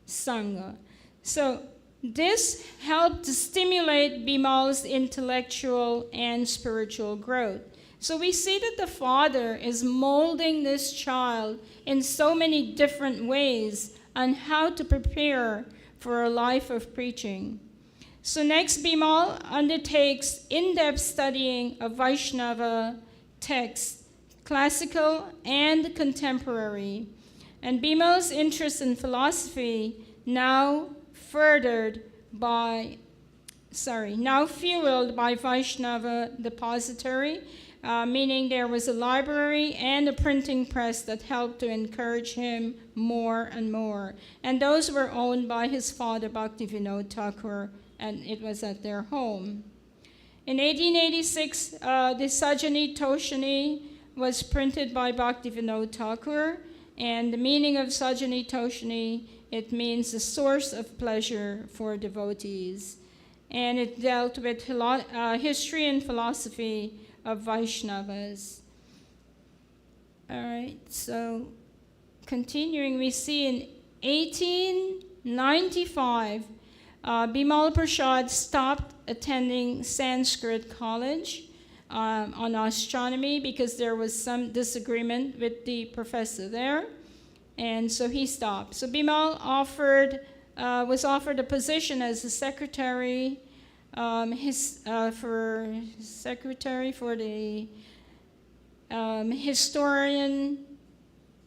Sangha. So this helped to stimulate Bimal's intellectual and spiritual growth. So we see that the father is molding this child in so many different ways on how to prepare for a life of preaching. So next, Bimal undertakes in-depth studying of Vaishnava texts, classical and contemporary. And Bimal's interest in philosophy now fueled by Vaishnava depository, meaning there was a library and a printing press that helped to encourage him more and more. And those were owned by his father, Bhaktivinoda Thakur, and it was at their home. In 1886, the Sajani Toshani was printed by Bhaktivinoda Thakur, and the meaning of Sajani Toshani, it means the source of pleasure for devotees. And it dealt with history and philosophy of Vaishnavas. All right, so continuing, we see in 1895, Bimal Prasad stopped attending Sanskrit college on astronomy because there was some disagreement with the professor there, and so he stopped. So Bimal was offered a position as a secretary, for the historian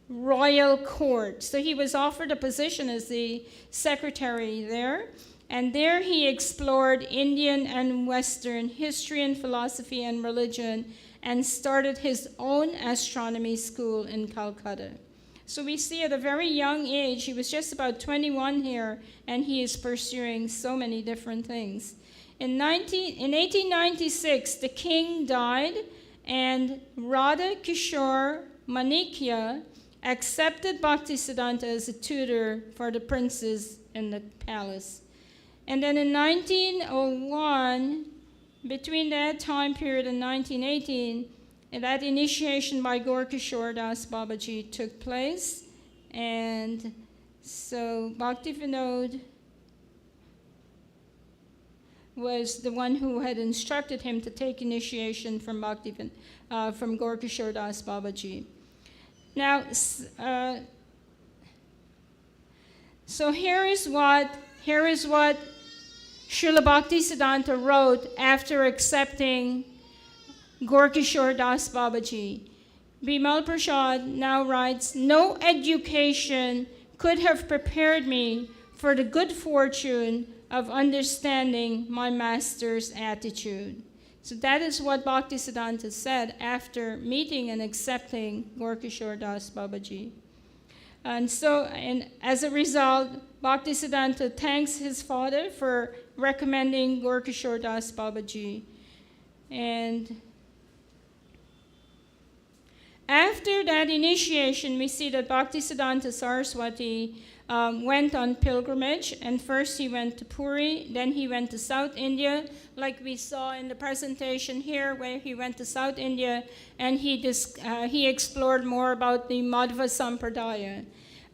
royal court. So he was offered a position as the secretary there, and there he explored Indian and Western history and philosophy and religion and started his own astronomy school in Calcutta. So we see at a very young age, he was just about 21 here, and he is pursuing so many different things. In 1896, the king died, and Radha Kishore Manikya accepted Bhaktisiddhanta as a tutor for the princes in the palace. And then in 1901, between that time period and 1918, that initiation by Gorkishore Das Babaji took place. And so Bhaktivinoda was the one who had instructed him to take initiation from Gorkishore Das Babaji. Now, so here is what Srila Bhaktisiddhanta wrote after accepting Gorkishore Das Babaji. Bimal Prasad now writes, "No education could have prepared me for the good fortune of understanding my master's attitude." So that is what Bhaktisiddhanta said after meeting and accepting Gorkishore Das Babaji. And as a result, Bhaktisiddhanta thanks his father for recommending Gorkishore Das Babaji. And after that initiation, we see that Bhaktisiddhanta Saraswati went on pilgrimage, and first he went to Puri, then he went to South India, like we saw in the presentation here, where he went to South India, and he explored more about the Madhva Sampradaya.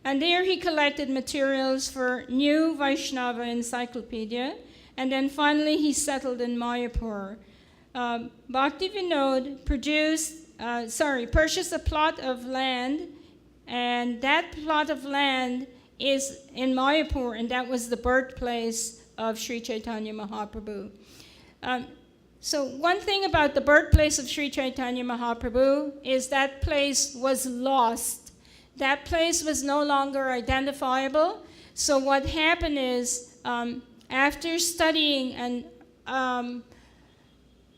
And there he collected materials for new Vaishnava encyclopedia, and then finally he settled in Mayapur. Bhaktivinoda purchased a plot of land, and that plot of land is in Mayapur, and that was the birthplace of Sri Chaitanya Mahaprabhu. So one thing about the birthplace of Sri Chaitanya Mahaprabhu is that place was lost. That place was no longer identifiable. So what happened is, after studying and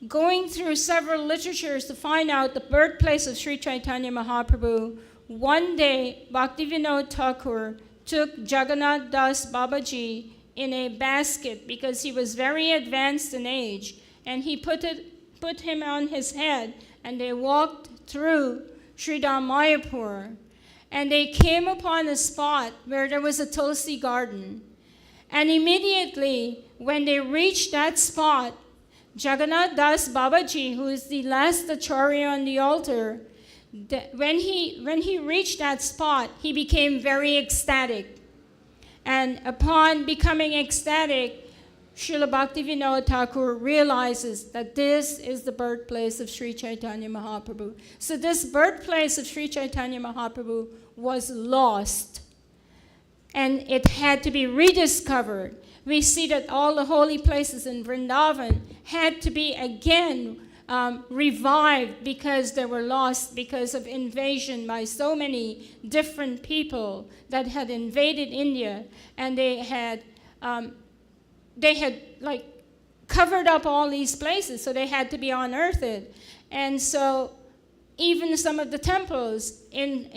going through several literatures to find out the birthplace of Sri Chaitanya Mahaprabhu, one day Bhaktivinoda Thakur took Jagannath Das Babaji in a basket because he was very advanced in age, and he put him on his head, and they walked through Sridham Mayapur, and they came upon a spot where there was a Tulsi garden. And immediately when they reached that spot, Jagannath Das Babaji, who is the last acharya on the altar, when he reached that spot, he became very ecstatic. And upon becoming ecstatic, Srila Bhaktivinoda Thakur realizes that this is the birthplace of Sri Chaitanya Mahaprabhu. So this birthplace of Sri Chaitanya Mahaprabhu was lost, and it had to be rediscovered. We see that all the holy places in Vrindavan had to be again revived because they were lost because of invasion by so many different people that had invaded India, and they had like covered up all these places, so they had to be unearthed. And so even some of the temples in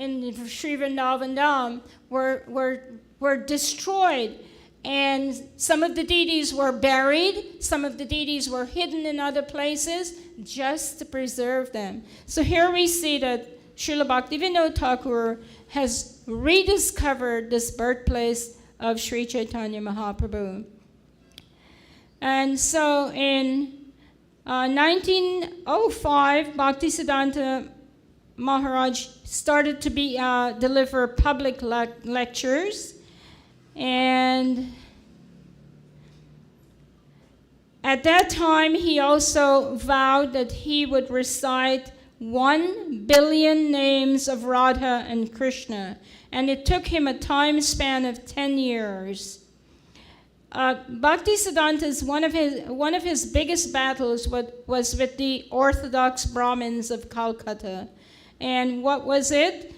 Sri Vrindavan Dham were destroyed, and some of the deities were buried, some of the deities were hidden in other places just to preserve them. So here we see that Srila Bhaktivinoda Thakur has rediscovered this birthplace of Sri Chaitanya Mahaprabhu. And so in 1905, Bhaktisiddhanta Maharaj started to deliver public lectures, and at that time he also vowed that he would recite 1 billion names of Radha and Krishna, and it took him a time span of 10 years. Bhaktisiddhanta's one of his biggest battles was with the Orthodox Brahmins of Calcutta. And what was it?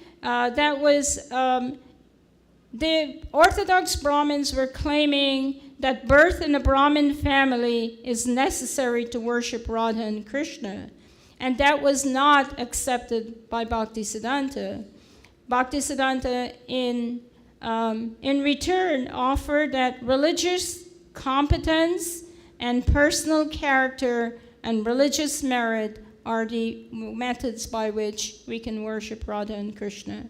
The Orthodox Brahmins were claiming that birth in a Brahmin family is necessary to worship Radha and Krishna. And that was not accepted by Bhaktisiddhanta. Bhaktisiddhanta in return offered that religious competence and personal character and religious merit are the methods by which we can worship Radha and Krishna.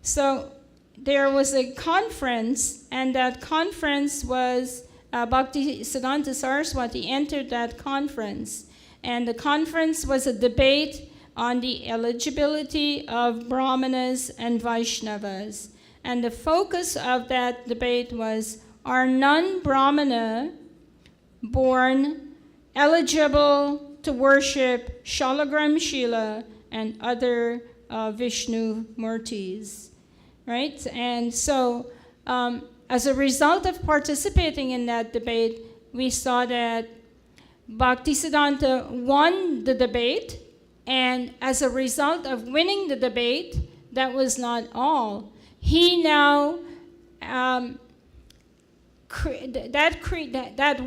So there was a conference, and that conference was Bhaktisiddhanta Saraswati entered that conference. And the conference was a debate on the eligibility of Brahmanas and Vaishnavas. And the focus of that debate was, are non-Brahmana born eligible to worship Shalagram Shila and other Vishnu Murtis, right? And so as a result of participating in that debate, we saw that Bhaktisiddhanta won the debate, and as a result of winning the debate, that was not all. He now, that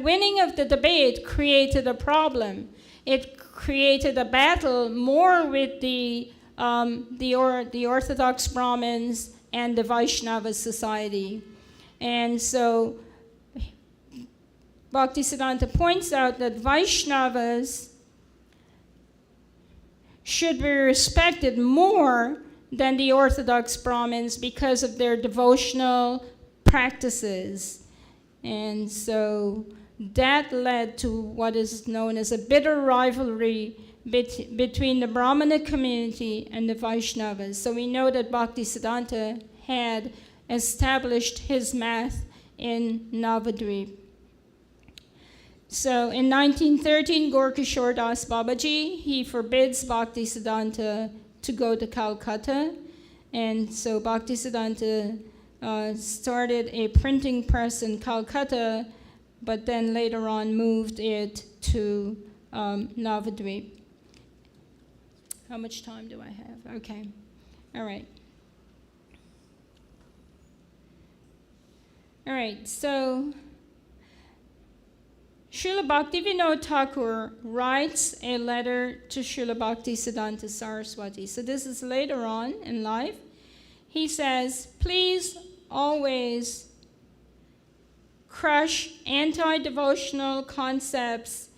winning of the debate created a problem. It created a battle more with the Orthodox Brahmins and the Vaishnava society. And so Bhaktisiddhanta points out that Vaishnavas should be respected more than the Orthodox Brahmins because of their devotional practices. And so that led to what is known as a bitter rivalry between the Brahmana community and the Vaishnavas. So we know that Bhaktisiddhanta had established his math in Navadvip. So in 1913, Gaura Das Babaji, he forbids Bhaktisiddhanta to go to Calcutta. And so Bhaktisiddhanta started a printing press in Calcutta, but then later on moved it to Navadvip. How much time do I have? Okay. All right. All right, so Srila Bhaktivinoda Thakur writes a letter to Srila Bhaktisiddhanta Saraswati. So this is later on in life. He says, please always crush anti-devotional concepts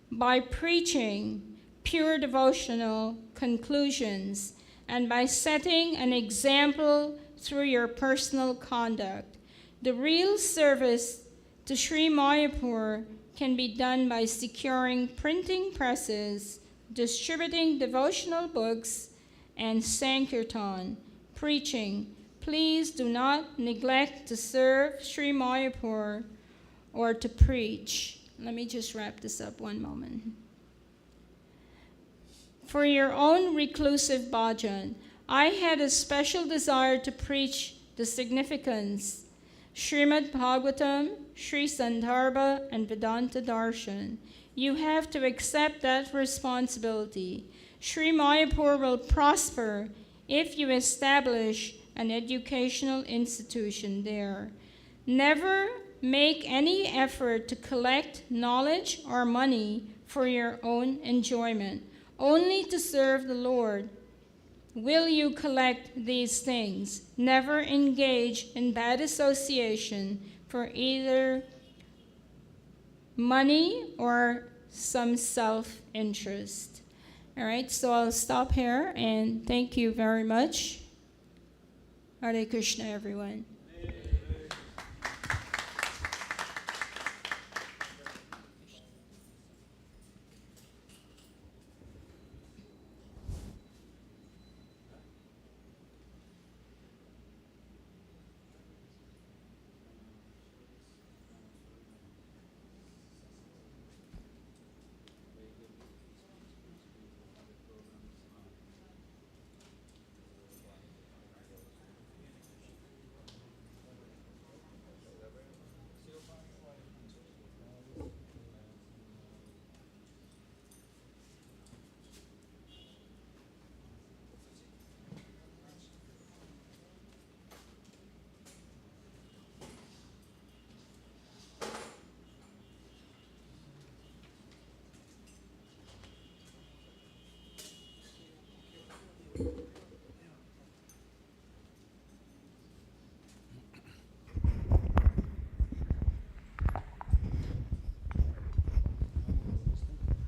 by preaching pure devotional conclusions and by setting an example through your personal conduct. The real service to Sri Mayapur can be done by securing printing presses, distributing devotional books, and Sankirtan, preaching, please do not neglect to serve Sri Mayapur or to preach. Let me just wrap this up one moment. For your own reclusive bhajan, I had a special desire to preach the significance, Srimad Bhagavatam, Sri Sandarbha, and Vedanta Darshan. You have to accept that responsibility. Sri Mayapur will prosper if you establish an educational institution there. Never make any effort to collect knowledge or money for your own enjoyment, only to serve the Lord. Will you collect these things? Never engage in bad association for either money or some self-interest. All right, so I'll stop here and thank you very much. Hare Krishna, everyone.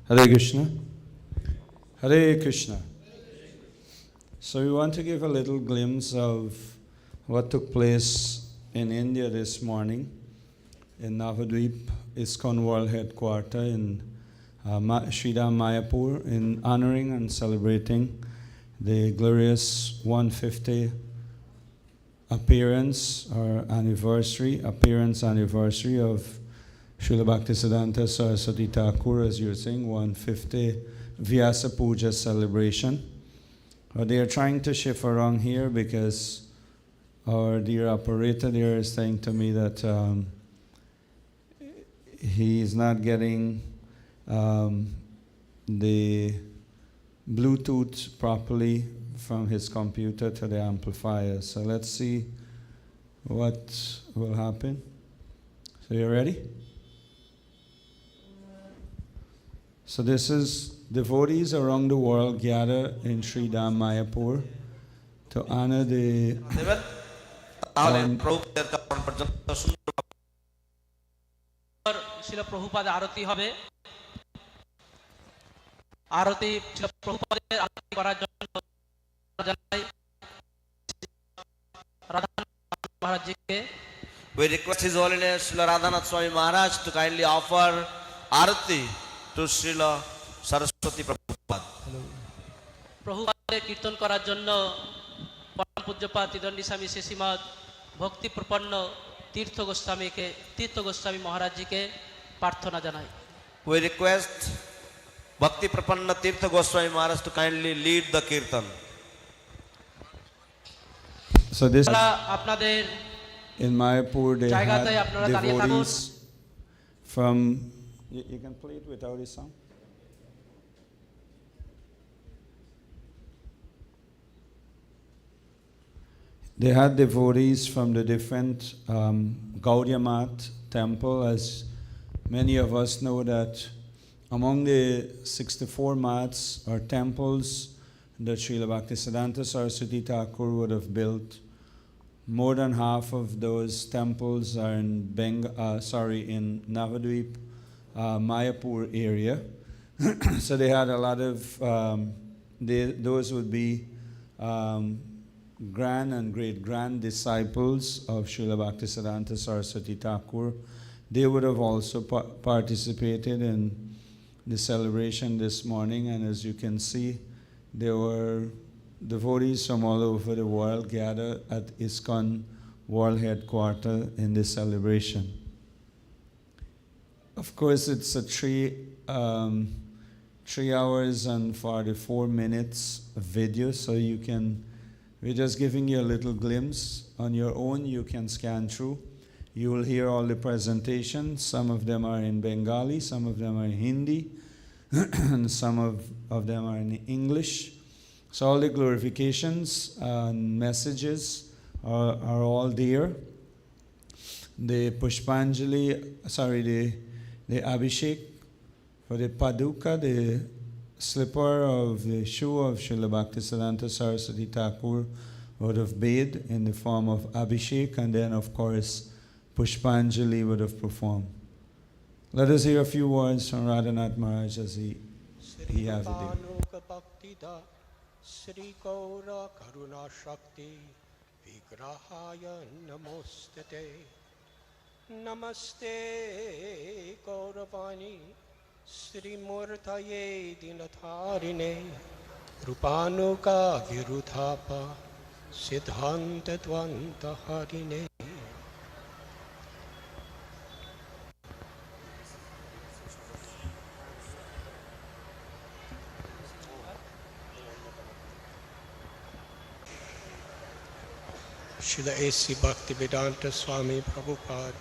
Hare Krishna. Hare Krishna. So we want to give a little glimpse of what took place in India this morning in Navadvip, ISKCON World Headquarters in Sridham Mayapur, in honoring and celebrating the glorious 150 appearance anniversary of Srila Bhaktisiddhanta Saraswati Thakur, as you're saying, 150 Vyasa Puja celebration. They are trying to shift around here because our dear operator there is saying to me that he is not getting the Bluetooth properly from his computer to the amplifier. So let's see what will happen. So you ready? So this is devotees around the world gather in Sridham Mayapur to honor the Srila Prabhupada arati hobe arati Srila Prabhupada arati korar jonno janai Radhanath Maharaj ji ke. We request His Holiness Srila Radhanath Swami Maharaj to kindly offer arati to Srila Saraswati Prabhupada. Prabhupada kirtan korar jonno Param Pujyapad Tidandi Swami Srimad Bhakti Prapanna Tirtha Goswami Maharaj ji ke prarthana janai. We request Bhakti Prapanna Tirtha Goswami Maharaj to kindly lead the kirtan. So this in Mayapur they had devotees from. You can play it without a song. They had devotees from the different Gaudiya Math temple, as many of us know that among the 64 maths or temples that Srila Bhaktisiddhanta Saraswati Thakur would have built, more than half of those temples are in Navadvip, Mayapur area. So they had a lot of, those would be grand and great-grand disciples of Srila Bhaktisiddhanta Saraswati Thakur. They would have also participated in the celebration this morning, and as you can see, there were devotees from all over the world gather at ISKCON World Headquarters in this celebration. Of course, it's a 3 hours and 44 minutes video, so you can, we're just giving you a little glimpse. On your own, you can scan through. You will hear all the presentations. Some of them are in Bengali, some of them are in Hindi, and some of them are in English. So all the glorifications and messages are all there. The Pushpanjali, the Abhishek for the Paduka, the slipper of the shoe of Srila Bhaktisiddhanta Saraswati Thakur would have bathed in the form of Abhishek, and then of course Pushpanjali would have performed. Let us hear a few words from Radhanath Maharaj as he has it there. Sri Gaura Karuna Shakti Vigrahaya Namostate Namaste Gauravani Sri Murtaye Dinatharine Rupanuka Viruthapa Siddhanta Dvanta Harine. Srila A.C. Bhaktisiddhanta Swami Prabhupada,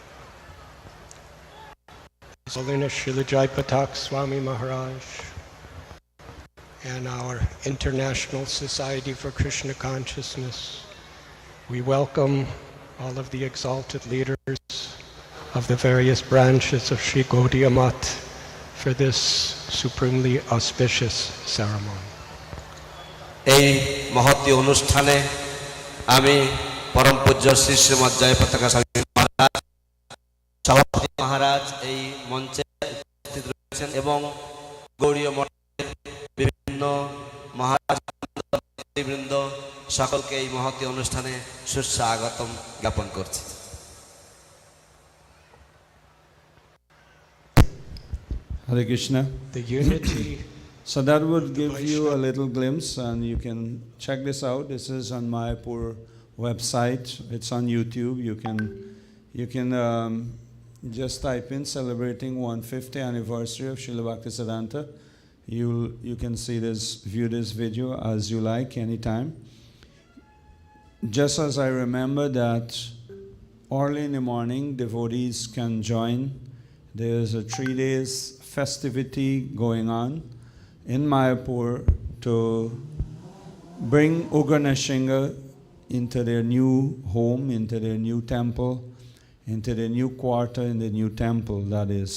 His Holiness Srila Jaipatak Swami Maharaj, and our International Society for Krishna Consciousness. We welcome all of the exalted leaders of the various branches of Sri Gaudiya Math for this supremely auspicious ceremony. এই মহৎ অনুষ্ঠানে আমি পরম পূজ্য শ্রী শ্রীমৎ জয়পতাকা স্বামী মহারাজ সভাপতি মহারাজ এই মঞ্চে উপস্থিত রয়েছেন এবং গৌড়ীয় মঠের বিভিন্ন মহারাজ বৃন্দ সকলকে এই মহৎ অনুষ্ঠানে সুস্বাগতম জ্ঞাপন করছি। Hare Krishna. The unity. So that would give you a little glimpse, and you can check this out. This is on Mayapur website. It's on YouTube. You can just type in celebrating 150th anniversary of Srila Bhaktisiddhanta. You can see this, view this video as you like anytime. Just as I remember that early in the morning devotees can join. There's a 3 days festivity going on in Mayapur to bring Ugra Nrsimha into their new home, into their new temple, into their new quarter in the new temple. That is,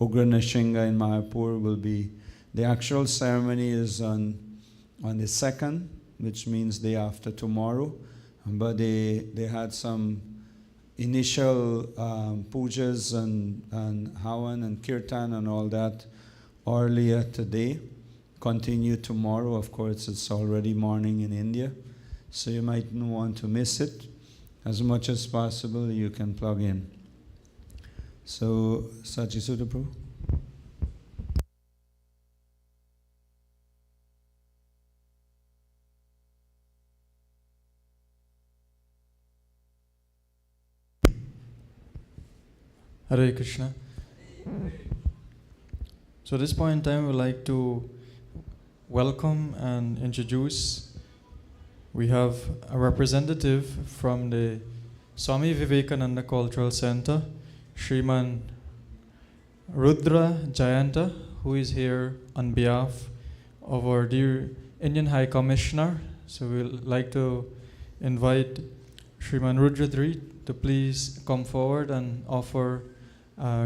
Ugra Nrsimha in Mayapur will be, the actual ceremony is on the 2nd, which means day after tomorrow. But they had some initial pujas and havan and kirtan and all that earlier today. Continue tomorrow. Of course, it's already morning in India, so you might not want to miss it. As much as possible, you can plug in. So, Sachisuda Prabhu. Hare Krishna. So at this point in time, we'd like to welcome and introduce. We have a representative from the Swami Vivekananda Cultural Center, Shriman Rudra Jayanta, who is here on behalf of our dear Indian High Commissioner. So we'd like to invite Shriman Rudradri to please come forward and offer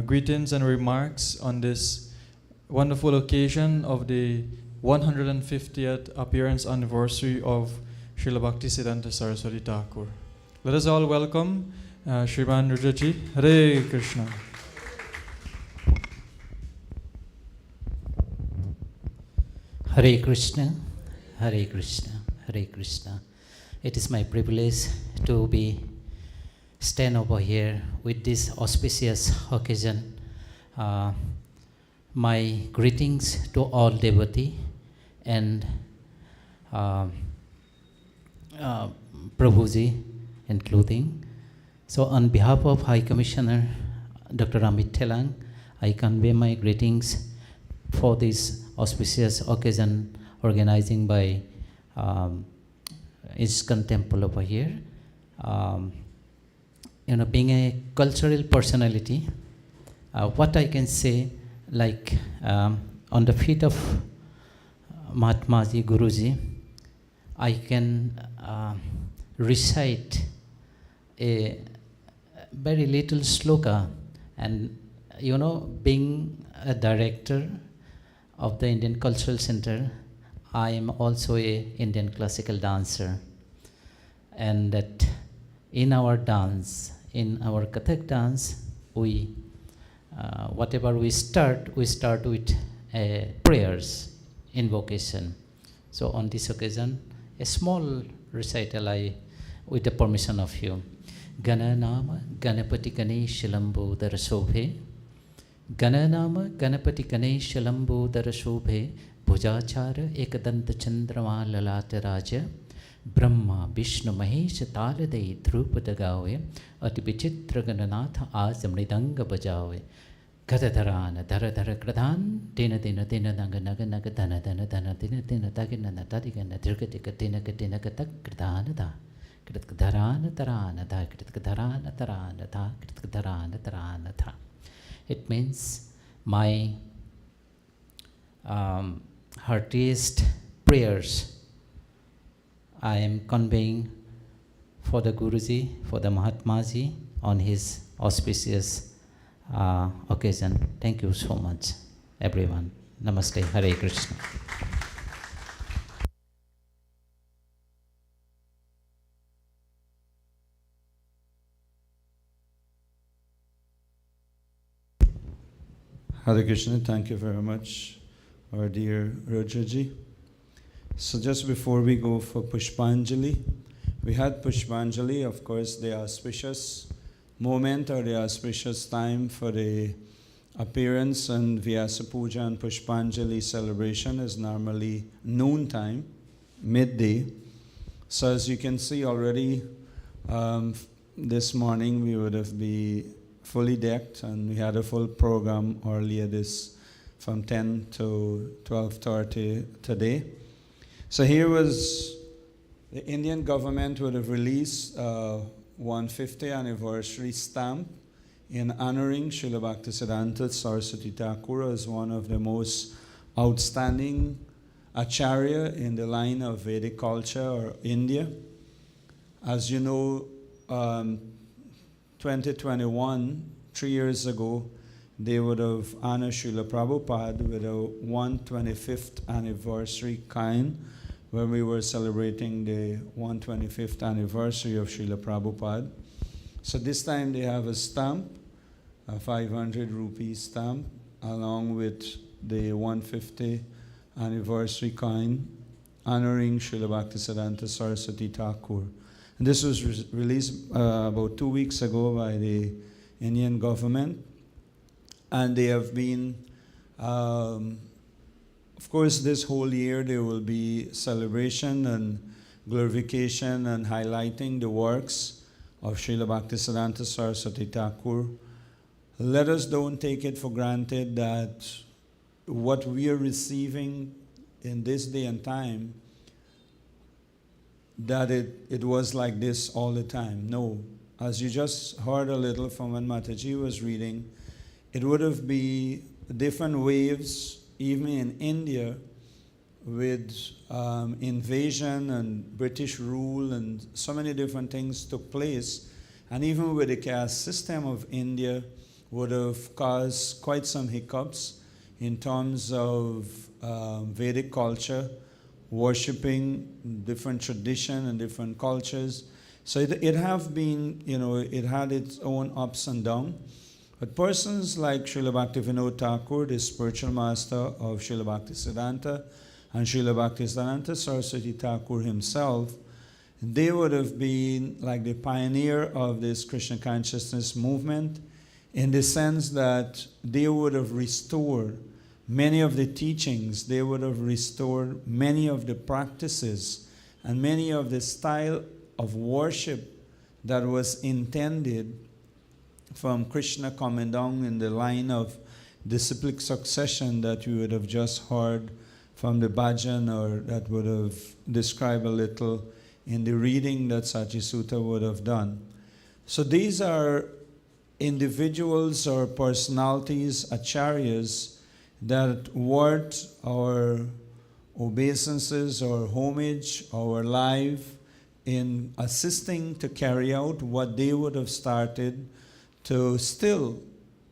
greetings and remarks on this wonderful occasion of the 150th appearance anniversary of Srila Bhaktisiddhanta Saraswati Thakur. Let us all welcome Shriman Rudraji. Hare Krishna. Hare Krishna, Hare Krishna, Hare Krishna. It is my privilege to be stand over here with this auspicious occasion. My greetings to all devotees and Prabhuji, including. So on behalf of High Commissioner Dr. Amit Telang, I convey my greetings for this auspicious occasion organizing by ISKCON Temple over here. Being a cultural personality, what I can say, like on the feet of Mahatmaji, Guruji, I can recite a very little sloka, and being a director of the Indian Cultural Center, I am also a Indian classical dancer, and that in our dance, in our Kathak dance, we whatever we start with prayers, invocation. So on this occasion, a small recital with the permission of you. Gana Nama Ganapati Ganesh Lambodara Shobhe, Gana Nama Ganapati Ganesh Lambodara Shobhe, Bhujachara Ekadanta Chandrama Lalata Raja, Brahma Vishnu Mahesh Taradai Drupada Gawe, Ati Vichitra Gananatha Aja Mridanga Bajawe, Gadadharana Dharadhara Gradhan, Dina Dina Dina Naga Naga Naga Dana Dana Dana Dina Dina Dagina Tadigana Dirgatika Dina Katina Katak Gradana Da. It means my heartiest prayers I am conveying for the Guruji, for the Mahatmaji on his auspicious occasion. Thank you so much, everyone. Namaste, Hare Krishna. Hare Krishna, thank you very much, our dear Rajaji. So just before we go for Pushpanjali, we had Pushpanjali, of course, the auspicious moment or the auspicious time for the appearance and Vyasa Puja and Pushpanjali celebration is normally noon time, midday. So as you can see already, this morning we would have been fully decked, and we had a full program earlier from 10 to 12:30 today. So here was the Indian government would have released 150th anniversary stamp in honoring Srila Bhaktisiddhanta Saraswati Thakur as one of the most outstanding acharya in the line of Vedic culture or India. As you know, 2021, 3 years ago, they would have honored Srila Prabhupada with a 125th anniversary kind when we were celebrating the 125th anniversary of Srila Prabhupada. So this time they have a stamp, a 500 rupee stamp, along with the 150 anniversary coin honoring Srila Bhaktisiddhanta Saraswati Thakur. And this was released about 2 weeks ago by the Indian government. And they have been, of course, this whole year there will be celebration and glorification and highlighting the works of Srila Bhaktisiddhanta Saraswati Thakur. Let us don't take it for granted that what we are receiving in this day and time, that it was like this all the time. No. As you just heard a little from when Mataji was reading, it would have been different waves, even in India, with invasion and British rule, and so many different things took place. And even with the caste system of India, would have caused quite some hiccups in terms of Vedic culture, worshipping different tradition and different cultures. So it have been, it had its own ups and downs. But persons like Srila Bhaktivinoda Thakur, the spiritual master of Srila Bhaktisiddhanta, and Srila Bhaktisiddhanta Saraswati Thakur himself, they would have been like the pioneer of this Krishna consciousness movement, in the sense that they would have restored many of the teachings, they would have restored many of the practices and many of the style of worship that was intended from Krishna coming down in the line of disciplic succession that you would have just heard from the bhajan, or that would have described a little in the reading that Sachi Sutta would have done. So these are individuals or personalities, acharyas, that worth our obeisances or homage, our life in assisting to carry out what they would have started to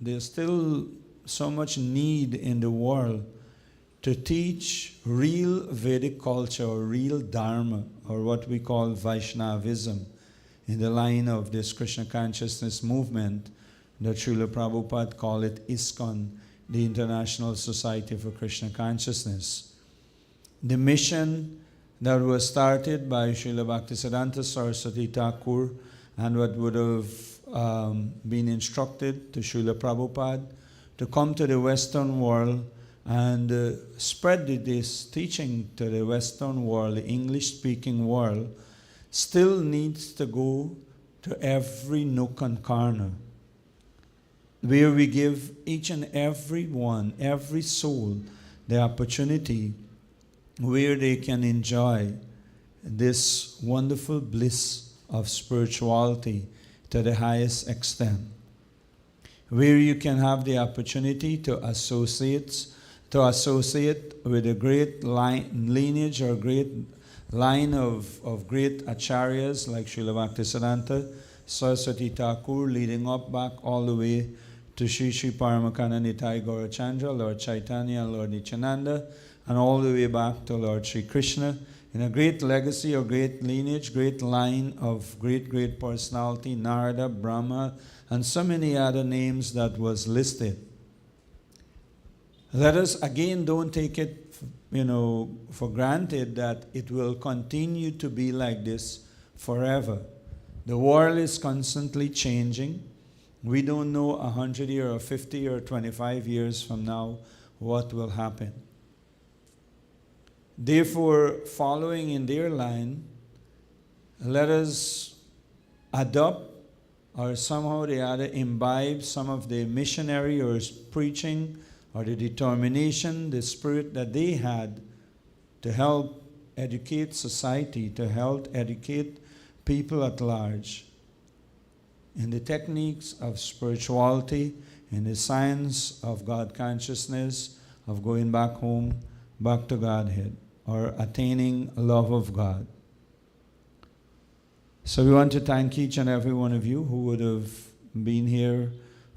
there's still so much need in the world to teach real Vedic culture or real Dharma, or what we call Vaishnavism, in the line of this Krishna consciousness movement that Srila Prabhupada called it ISKCON, the International Society for Krishna Consciousness. The mission that was started by Srila Bhaktisiddhanta Saraswati Thakur, and what would have been instructed to Srila Prabhupada to come to the Western world and spread this teaching to the Western world, the English-speaking world, still needs to go to every nook and corner, where we give each and every one, every soul, the opportunity where they can enjoy this wonderful bliss of spirituality to the highest extent, where you can have the opportunity to associate with a great lineage or great line of great acharyas like Srila Bhaktisiddhanta Saraswati Thakur, leading up back all the way to Sri Sri Paramakana Nitai Gaurachandra, Lord Chaitanya, and Lord Nityananda, and all the way back to Lord Sri Krishna, in a great legacy or great lineage, great line of great personality, Narada, Brahma, and so many other names that was listed. Let us again don't take it, for granted that it will continue to be like this forever. The world is constantly changing. We don't know 100 years or 50 or 25 years from now what will happen. Therefore, following in their line, let us adopt or somehow or the other imbibe some of the missionary or preaching or the determination, the spirit that they had to help educate society, to help educate people at large in the techniques of spirituality, in the science of God consciousness, of going back home, back to Godhead, or attaining love of God. So we want to thank each and every one of you who would have been here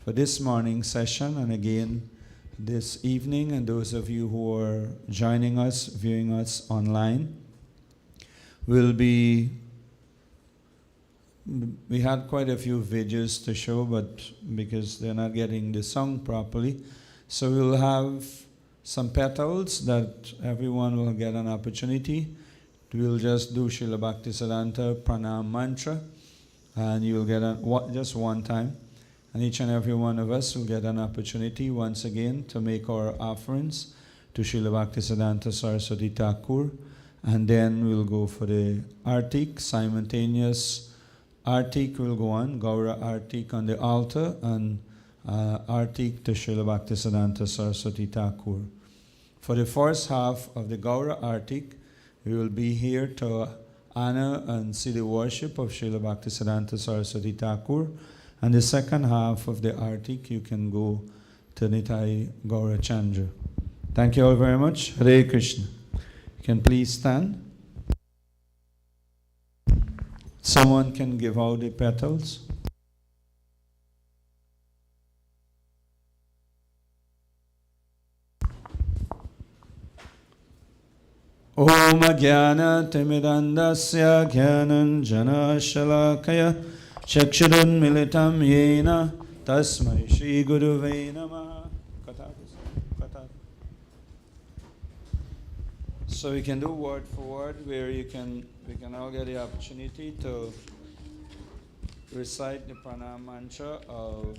for this morning session, and again this evening, and those of you who are joining us, viewing us online. We had quite a few videos to show, but because they're not getting the song properly, so we'll have some petals that everyone will get an opportunity. We'll just do Srila Bhaktisiddhanta Pranam Mantra, and you'll get just one time. And each and every one of us will get an opportunity once again to make our offerings to Srila Bhaktisiddhanta Saraswati Thakur, and then we'll go for the Artik, simultaneous Artik will go on, Gaura Artik on the altar, and Artik to Srila Bhaktisiddhanta Saraswati Thakur. For the first half of the Gaura Artik, we will be here to honor and see the worship of Srila Bhaktisiddhanta Saraswati Thakur. And the second half of the Artik, you can go to Nitai Gaurachandra. Thank you all very much. Hare Krishna. You can please stand. Someone can give out the petals. Om Jnana Timidandasya Jnananjana Shalakaya Chakshurun Militam Yena Tasmai Shri Guruve Namaha. So we can do word for word, where we can all get the opportunity to recite the pranam mantra of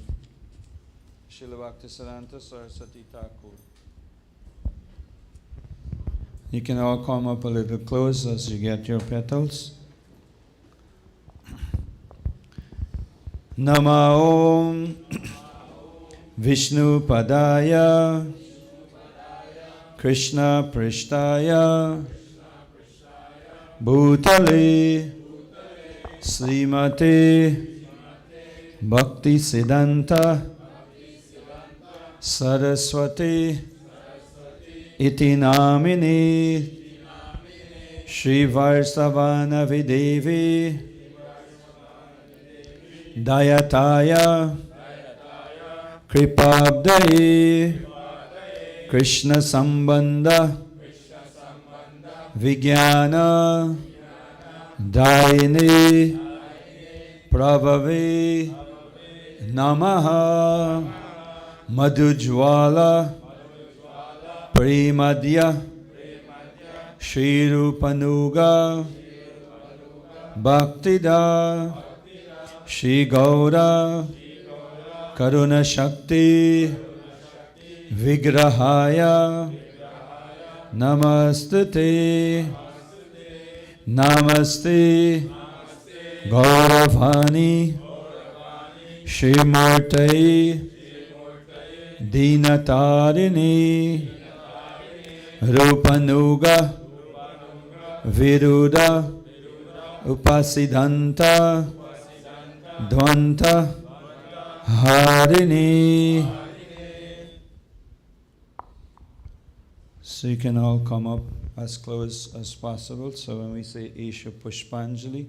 Srila Bhaktisiddhanta Saraswati Thakur. You can all come up a little closer as you get your petals. Nama Om Vishnu Padaya Krishna Prishtaya Bhutale Srimate Bhaktisiddhanta Saraswati Iti Namini Shri Varsavana Videvi Dayataya Kripabdai Krishna Sambandha Vijnana Daini Prabhavi Namaha Madhujwala Premadya Shri Rupanuga Bhaktida Shri Gaura Karuna Shakti Vigrahaya Namaste Namaste Gauravani Shri Murtai Dinatarini Rupanuga Viruda Upasiddhanta Dvanta Harini. So you can all come up as close as possible. So when we say Isha Pushpanjali,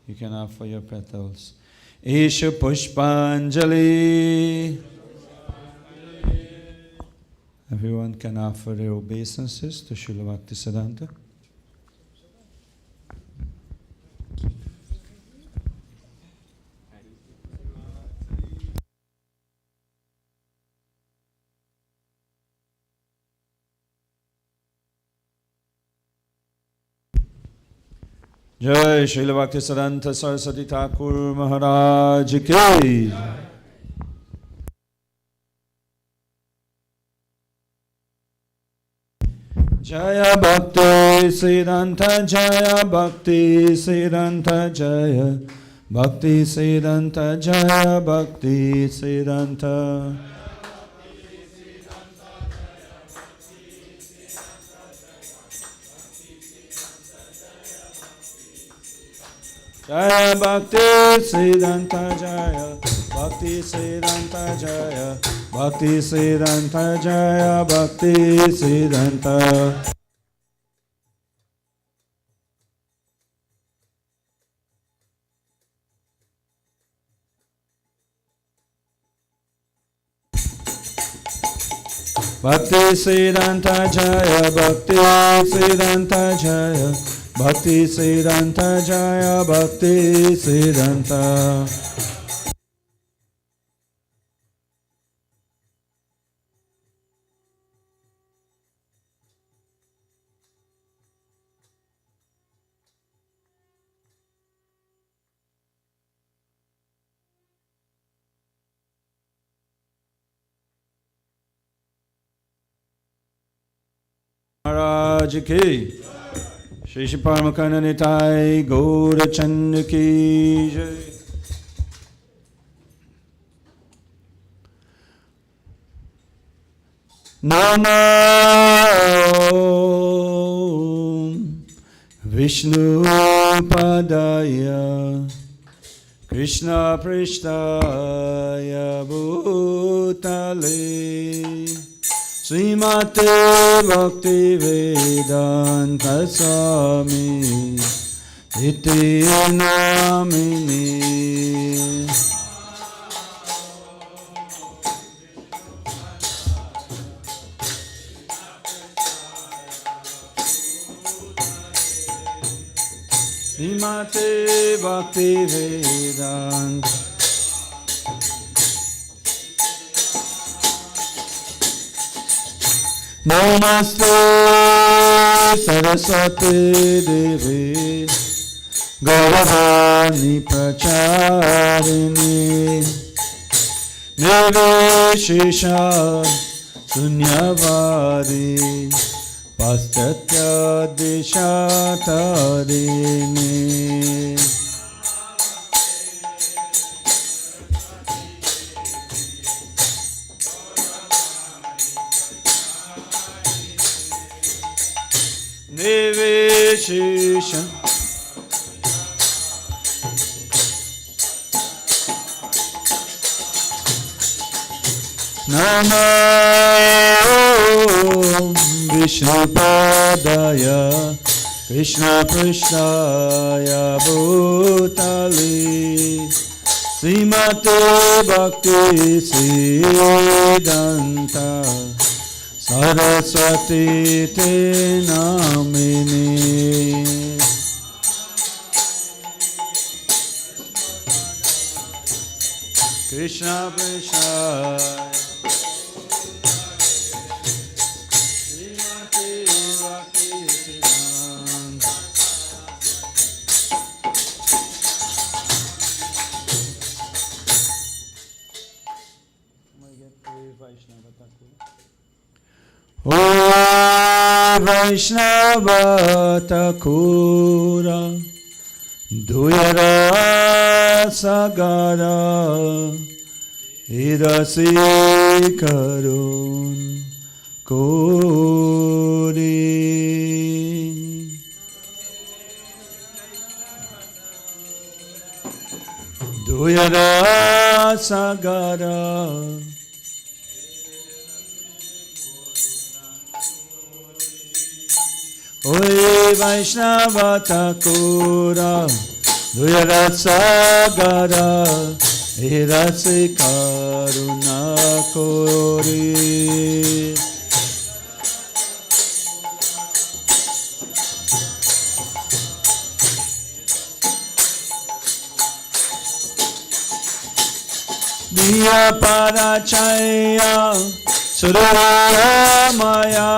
you can offer your petals. Isha Pushpanjali. Everyone can offer their obeisances to Srila Bhaktisiddhanta. Jai Srila Bhaktisiddhanta Saraswati Thakur Maharaj Ki. Jaya Bhakti Siddhanta Jaya Bhakti Siddhanta Jaya Bhakti Siddhanta Jaya Bhakti Siddhanta Jaya Bhakti Siddhanta Jaya Bhakti Siddhanta Jaya Bhakti Siddhanta Jaya Bhakti Siddhanta Bhakti Siddhanta Jaya Bhakti Siddhanta Jaya Bhakti Siddhanta Jaya Bhakti Siddhanta Maharaj Ki. Shri Shri Paramakana Nitai Gaura Chanda Ki Jai. Namo Vishnu Padaya Krishna Prishtaya Bhutale Srimate Bhakti Vedanta Swami Iti Namini Srimate Bhakti Vedanta Namaste Saraswati Devi Gauravani Pracharini Nirvishesha Sunyavadi paschatya deshatarine. Niveshishan Namo Vishnupadaya Krishna Prishnaya Bhutale Srimate Bhaktisiddhanta Saraswati te namine. Krishna Krishna Srimati Bhaktisiddhanta. O Vaishnava Thakura Duyara Sagara Idasi Karun Kori Duyara Sagara Oye Vaishnava Thakura Duyara Sagara Irasi Karuna Kori Diya Parachaya Suraya Maya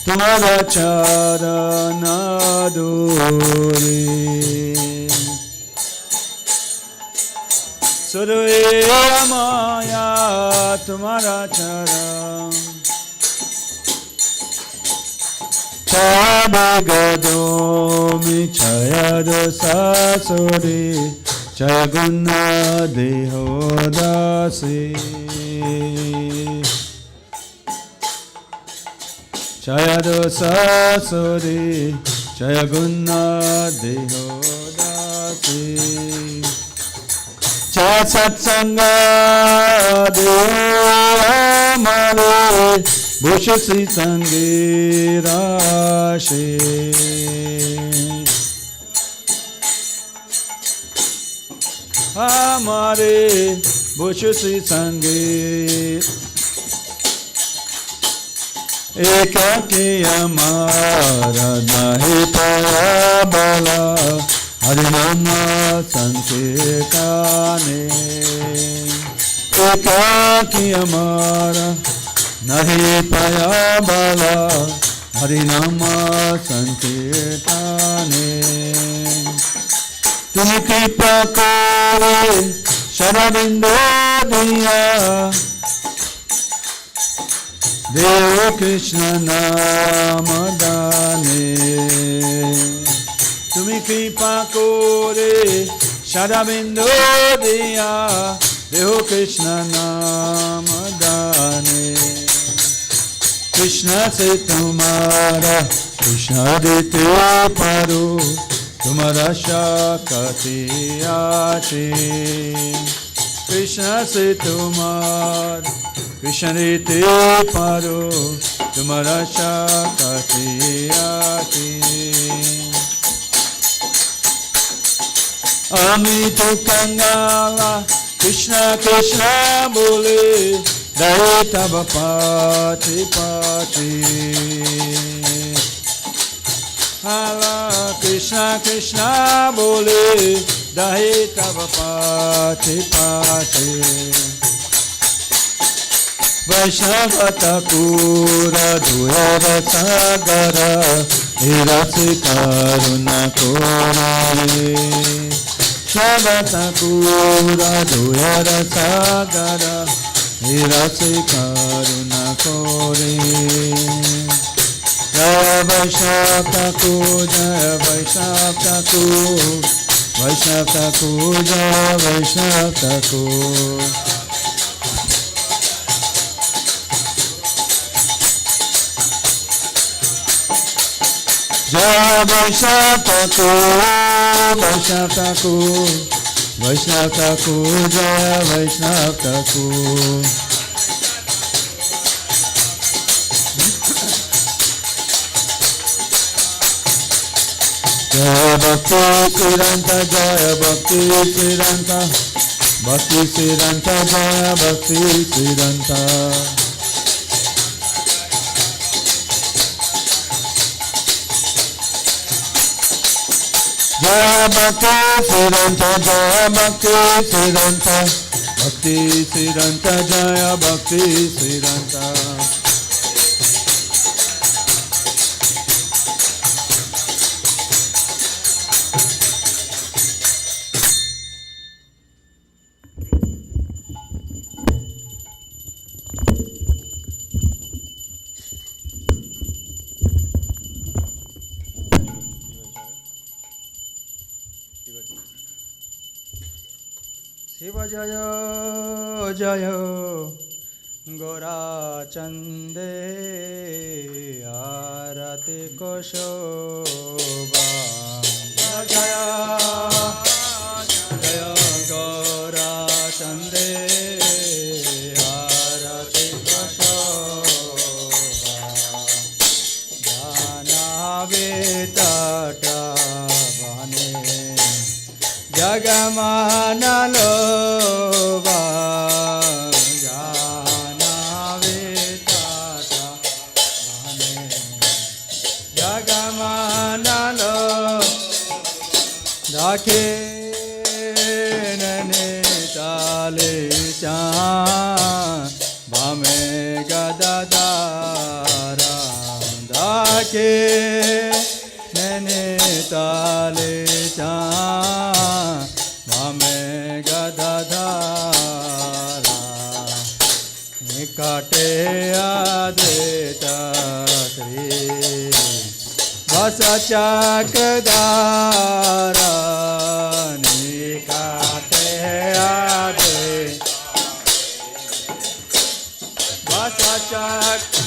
Tumara Charana Dori Suraya Maya Tumara Charan Chabagodomi Chayado Sasuri Chaguna Dehodasi Chayado Sasuri Chaguna Dehodasi Chasatsanga Dehamare Bhushasi Sangirashi Hamare Bhushasi Sangir Ekaki Amara Nahi Parabala Harinama Sankirtane Ekaki Amara Nahi Parabala Harinama Sankirtane Tumi kripa kore Sharabindo diya Devo Krishna Namadane Tumi kripa kore Sharabindo diya Devo Krishna Namadane Krishna se tumara Krishna dete paro Tumara shakati achi Krishna se tumar Krishna rite paro Tumara shakati achi Ami tu kangala Krishna Krishna bole Dai taba pati pati Hala Krishna Krishna bole Dahi tava pati pati Vaishnava Thakura Duyara Sagara Irasi Karuna Kori Vaishnava Thakura Duyara Sagara Irasi Karuna Kori Jai Vaishnav Thakur, Jaya Vaishnav Thakur, Vaishnav Thakur, Jaya Vaishnav Thakur. Jaya Vaishnav Thakur, Vaishnav Thakur, Vaishnav Thakur, Jaya Vaishnav Thakur. Jaya Bhaktisiddhanta, Jaya Bhaktisiddhanta, Bhaktisiddhanta, Jaya Bhaktisiddhanta. Jaya Bhaktisiddhanta, Jaya Bhaktisiddhanta, Bhaktisiddhanta, Jaya Bhaktisiddhanta. Shiva Jaya Jaya Gora Chande Arati Koshoba Jaya Jaya Gora Chande Arati Koshoba Jana Vitata Vane Jagamana Loba Jana Vitata Vane Jagamana Loba Dakhe Nane Tale Chan Vame Gadadara Dakhe Nane Tale Chan Vame Gadadara Nikate Advaita Sri Vasa Chakradara Nikate Advaita Vasa Chakradara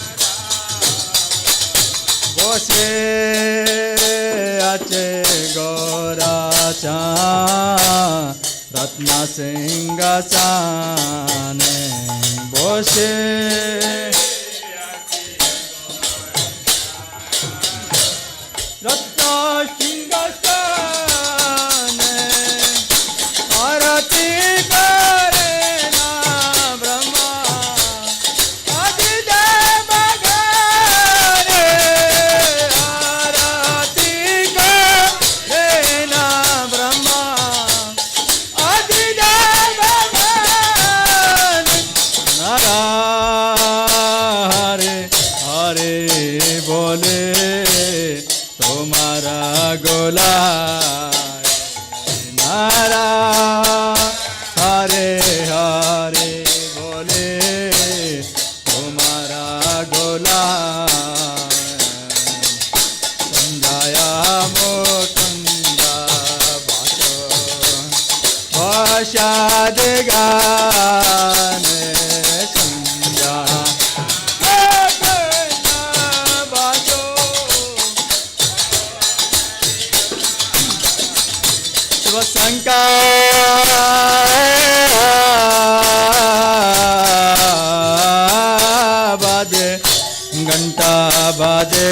Bose Ache Gora Chan Ratna Singhasane Bose Ratna Singhasane Arati Karena Brahma Adideva Gare Arati Karena Brahma Adideva Gare Nara Hare Hare Bole Tomara Gola Nara Hare Hare Bole Tomara Gola Sandaya Mukunda Bhato Vashadigane Sandaya Mukunda Bhato Baje घंटा बाजे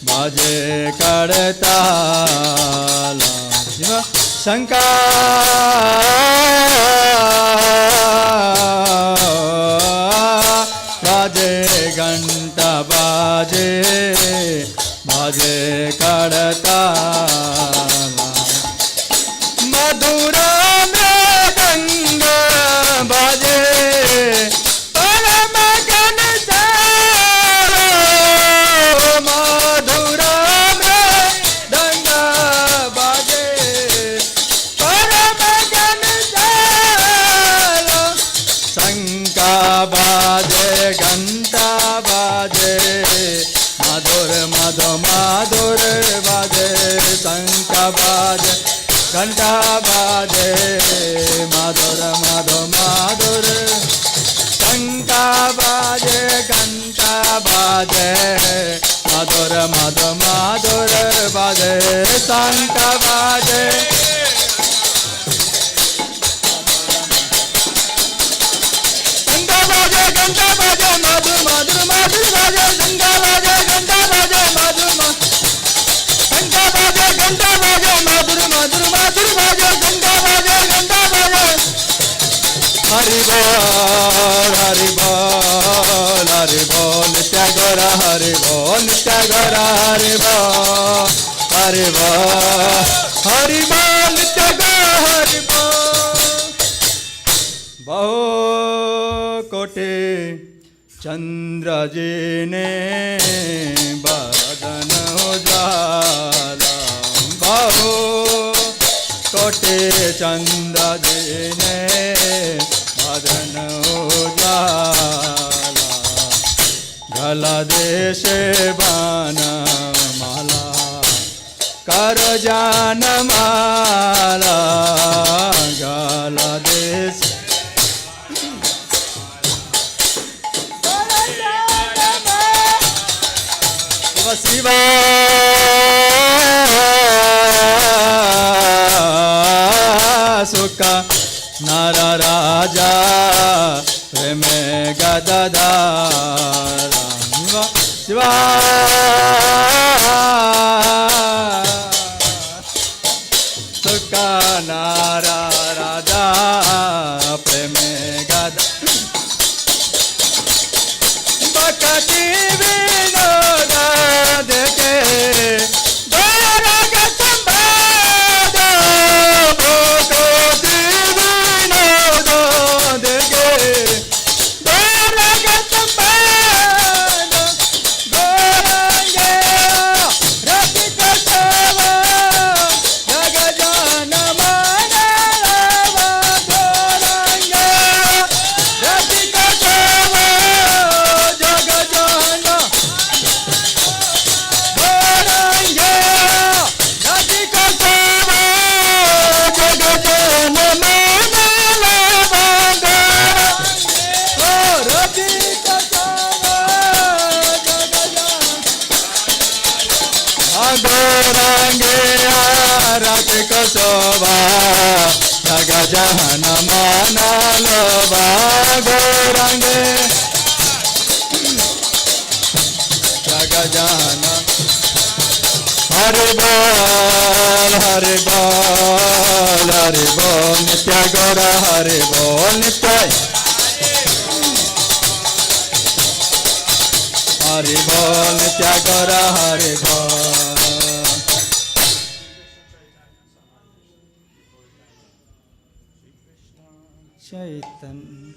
बाजे करताला शंका बाजे घंटा बाजे बाजे करताला मधुरा मृदंग बाजे बाजे घंटा बाजे मधुर madhu madhur baje shankha baje घंटा बाजे मधुर मधु मधुर शंका बाजे घंटा बाजे मधुर मधु मधुर बाजे शंका बाजे घंटा बाजे मधु मधुर मधुर बाजे शंका बाजे घंटा बाजे मधु घंटा बाजे मधुर मधुर मधुर बाजे घंटा बाजे हरि बोल हरि बोल हरि बोल नित्य गौर हरि बोल नित्य गौर हरि बोल हरि बोल हरि बोल नित्य गौर हरि बोल बहु कोटि चंद्र जी ने बदन उजाला बहु कोटि चंद्र जी ने बदन उजाला गला देश बान माला कर जान माला गला देश शिवा सुख नर राजा प्रेम गदाधार शिवा सुख नर राजा प्रेम गदा भक्ति विनोद देखे शोभा जग जहन माना लोभा गौरंगे जग जहन हरि बोल हरि बोल हरि बोल नित्य गौर हरि बोल नित्य हरि बोल नित्य गौर हरि बोल चैतन्य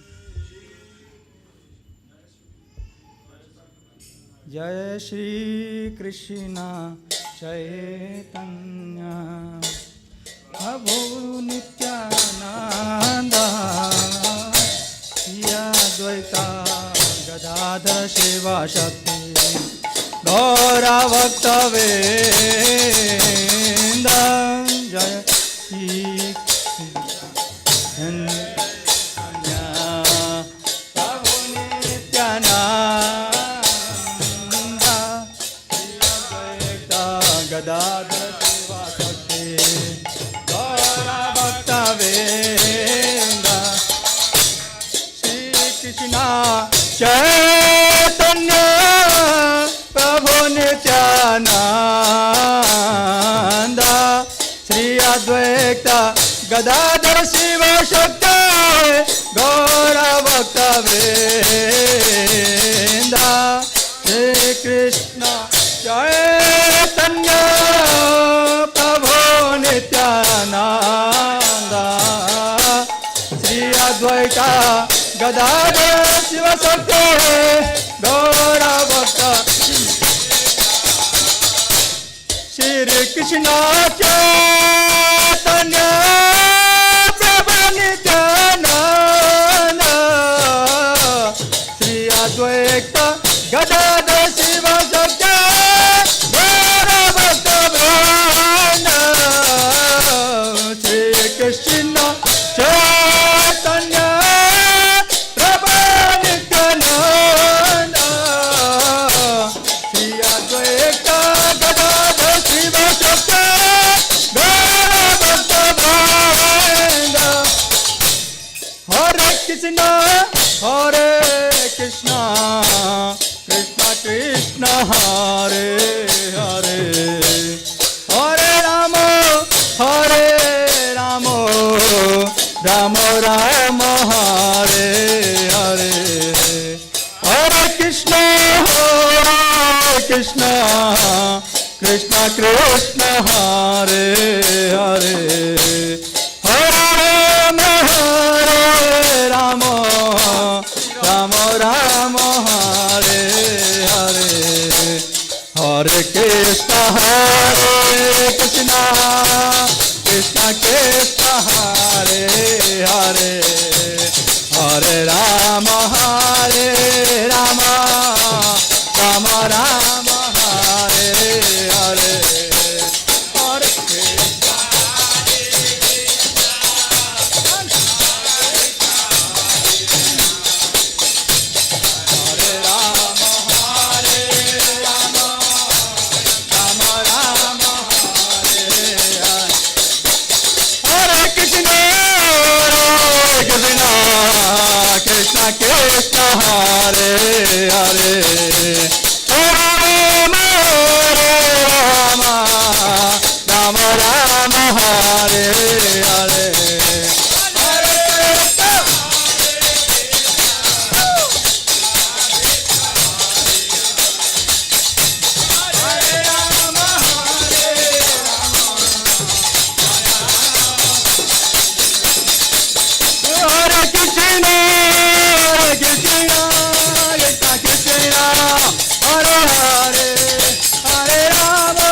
जय श्री कृष्ण चैतन्य प्रभु नित्यानंद श्री अद्वैता गदाधर शिवशक्ति गौरा भक्तवृंद जय श्री प्रभु नित्यानंद गदाधर शिवशक्ति गौरा भक्तवृंद श्री कृष्ण चैतन्य प्रभु नित्यानंद श्री अद्वैत गदाधर शिवशक्ति गौरा भक्तवृंद श्री कृष्ण चैतन्य प्रभु नित्यानंद श्री अद्वैत गदाधर शिवशक्ति गौरा भक्त श्री कृष्ण चैतन्य प्रभु Nityanand Shri Advaita Gadadhar Shivshakti Hare Hare Hare Rama Hare Rama Rama Rama Hare Hare Hare Krishna Krishna Krishna Krishna Hare Hare Hare Rama Rama Rama Hare Hare Hare Krishna Krishna Krishna Krishna Hare Hare Hare Rama Rama Rama Rama Hare Hare Hare Krishna Hare Rama Rama Rama Rama Hare Hare Hare Krishna Krishna Krishna Hare Hare Hare Rama Rama Rama Hare Hare Hare Krishna Hare Rama Hare Krishna Krishna Krishna Hare Hare Hare Rama Rama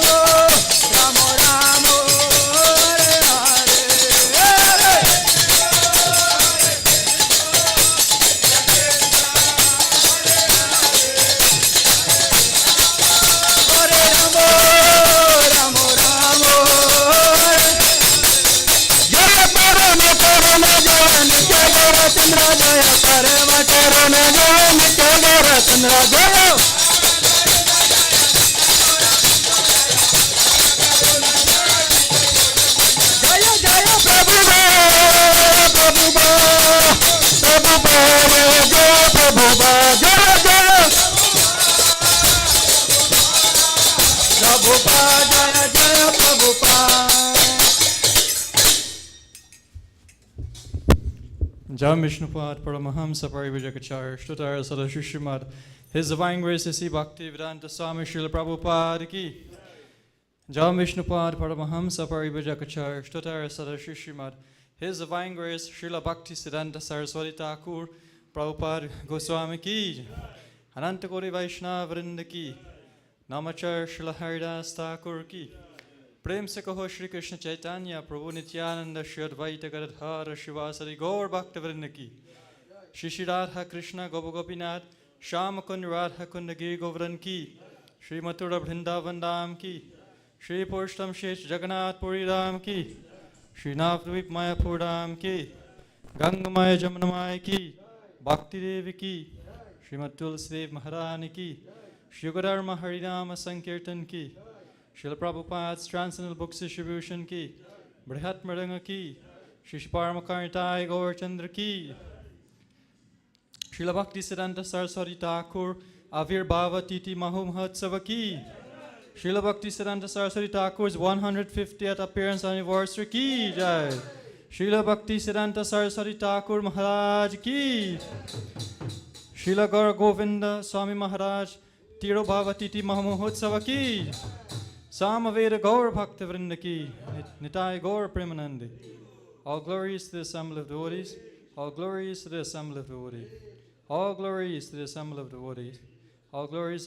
Rama Hare Hare Hare Rama Rama Rama Jaya Parama Karana Jaya Nitya Garatandra Jaya Parama Karana Jaya Nitya Garatandra Jaya Jaya Jaya Prabhupada Prabhupada Prabhupada Jaya Prabhupada Jaya Jaya Prabhupada Jaya Jaya Prabhupada Jam Vishnupad Paramahamsa Parivajakacharya Shtutar Sadashishimad. His Divine Grace is Bhaktivedanta Swami Srila Prabhupada ki. Jam Vishnupad Paramahamsa Parivajakacharya Shtutar Sadashishimad. His Divine Grace Srila Bhaktisiddhanta Saraswati Thakur Prabhupada Goswami ki. Anantakori Vaishnava Vrinda ki. Namachar Srila Haridas Thakur ki. प्रेम से कहो श्री कृष्ण चैतन्य प्रभु नित्यानंद श्री अद्वैत गदाधर शिवासरि गौर भक्तवृंद की श्री श्री राधा कृष्ण गोप गोपीनाथ श्याम कुंज राधा कुंड गिरि गोवर्धन की श्री मथुरा वृंदावन धाम की श्री पुरुषोत्तम शेष जगन्नाथपुरी धाम की श्री नवद्वीप मायापुर धाम की गंगमय जमुनमय की भक्ति देवी की श्रीमद तुलसीदेव महारानी की श्री गुरुधर्म हरिनाम संकीर्तन की Srila Prabhupada's Transcendental Books Distribution ki, Brihat Mridanga ki, Shri Paramakarnitai Gaurachandra ki, Srila Bhaktisiddhanta Saraswati Thakur Avir Bhava Titi Mahomahotsava ki, Srila Bhaktisiddhanta Saraswati Thakur's 150th appearance anniversary ki jai, Srila Bhaktisiddhanta Saraswati Thakur Maharaj ki, Srila Gaur Govinda Swami Maharaj Tiro Bhava Titi Mahomahotsava ki, Samaveda Gaur Bhakta Vrinda ki, Nitai Gaur Premanandi. All glories to the assembly of devotees, all glories to the assembly of devotees, all glories to the assembly of devotees, all glories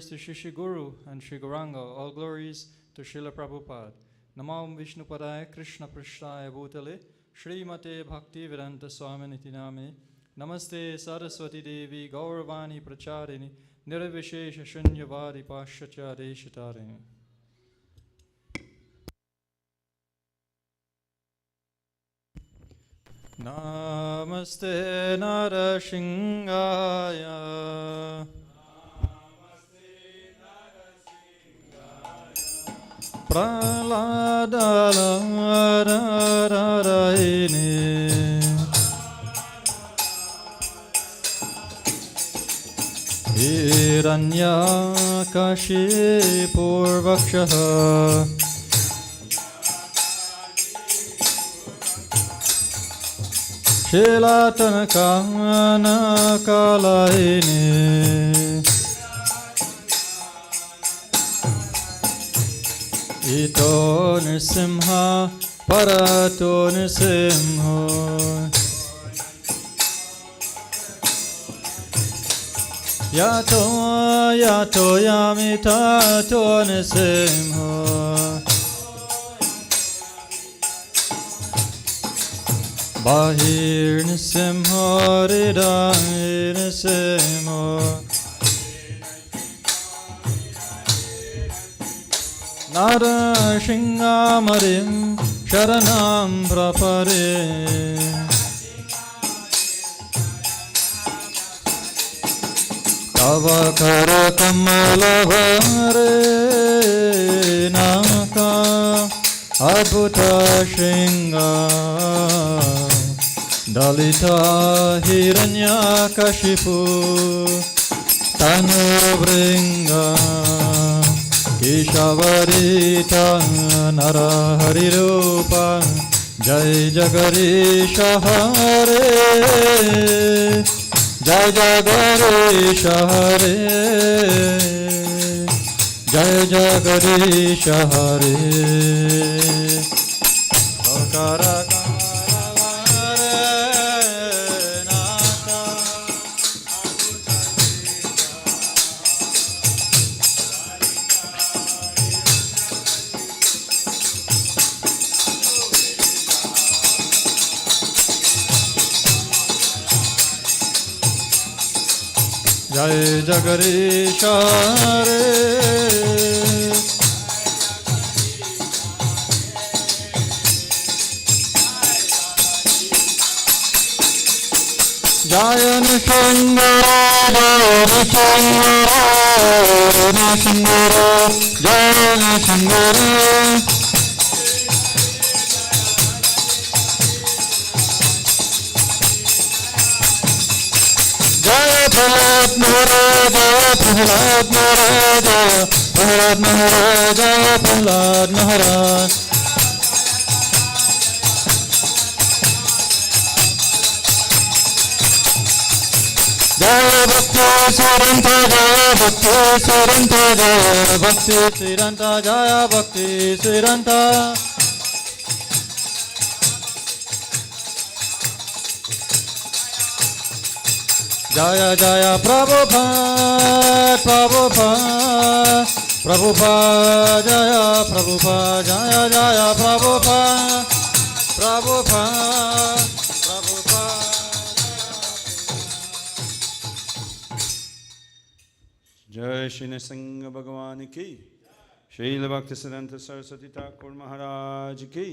to Shri Guru and Shri Gauranga, all glories to Srila Prabhupada. Namam Vishnupadaya Krishna Prishtaya Bhutale, Srimate Bhaktivedanta Swami Name, Namaste Saraswati Devi Gauravani Pracharini, Nirvishesha Shunyavadi Pashachare Shatarini. Namaste Narasingaya. Praladalaradaraini. हिरण्यकशिपुर्वक्षः शीलातनकानकालयिने इतो नृसिंह परतो नृसिंह यातो यातो यामितातो नृसिंह बाहिर्नृसिंह हृदयनृसिंह नारसिंहामरिं शरणं प्रपरे तव करकमलभरे नाका अद्भुत शृंगा दलिता हिरण्यकशिपु तनुभृंगा केशवरीता नरहरिरूपा जय जगदीश हरे जय जगदीश हरे जय जगदीश हरे जय जगदीश हरे जय नृसिंह जय नृसिंह प्रहलाद महाराज प्रहलाद महाराज प्रहलाद महाराज प्रहलाद महाराज जय भक्ति सिद्धांत जय भक्ति सिद्धांत जय भक्ति सिद्धांत जय भक्ति सिद्धांत जय जय प्रभुपाद प्रभुपाद प्रभुपाद जय प्रभुपाद जय जय प्रभुपाद प्रभुपाद प्रभुपाद जय श्री नृसिंह भगवान की, श्रील भक्तिसिद्धांत सरस्वती ठाकुर महाराज की।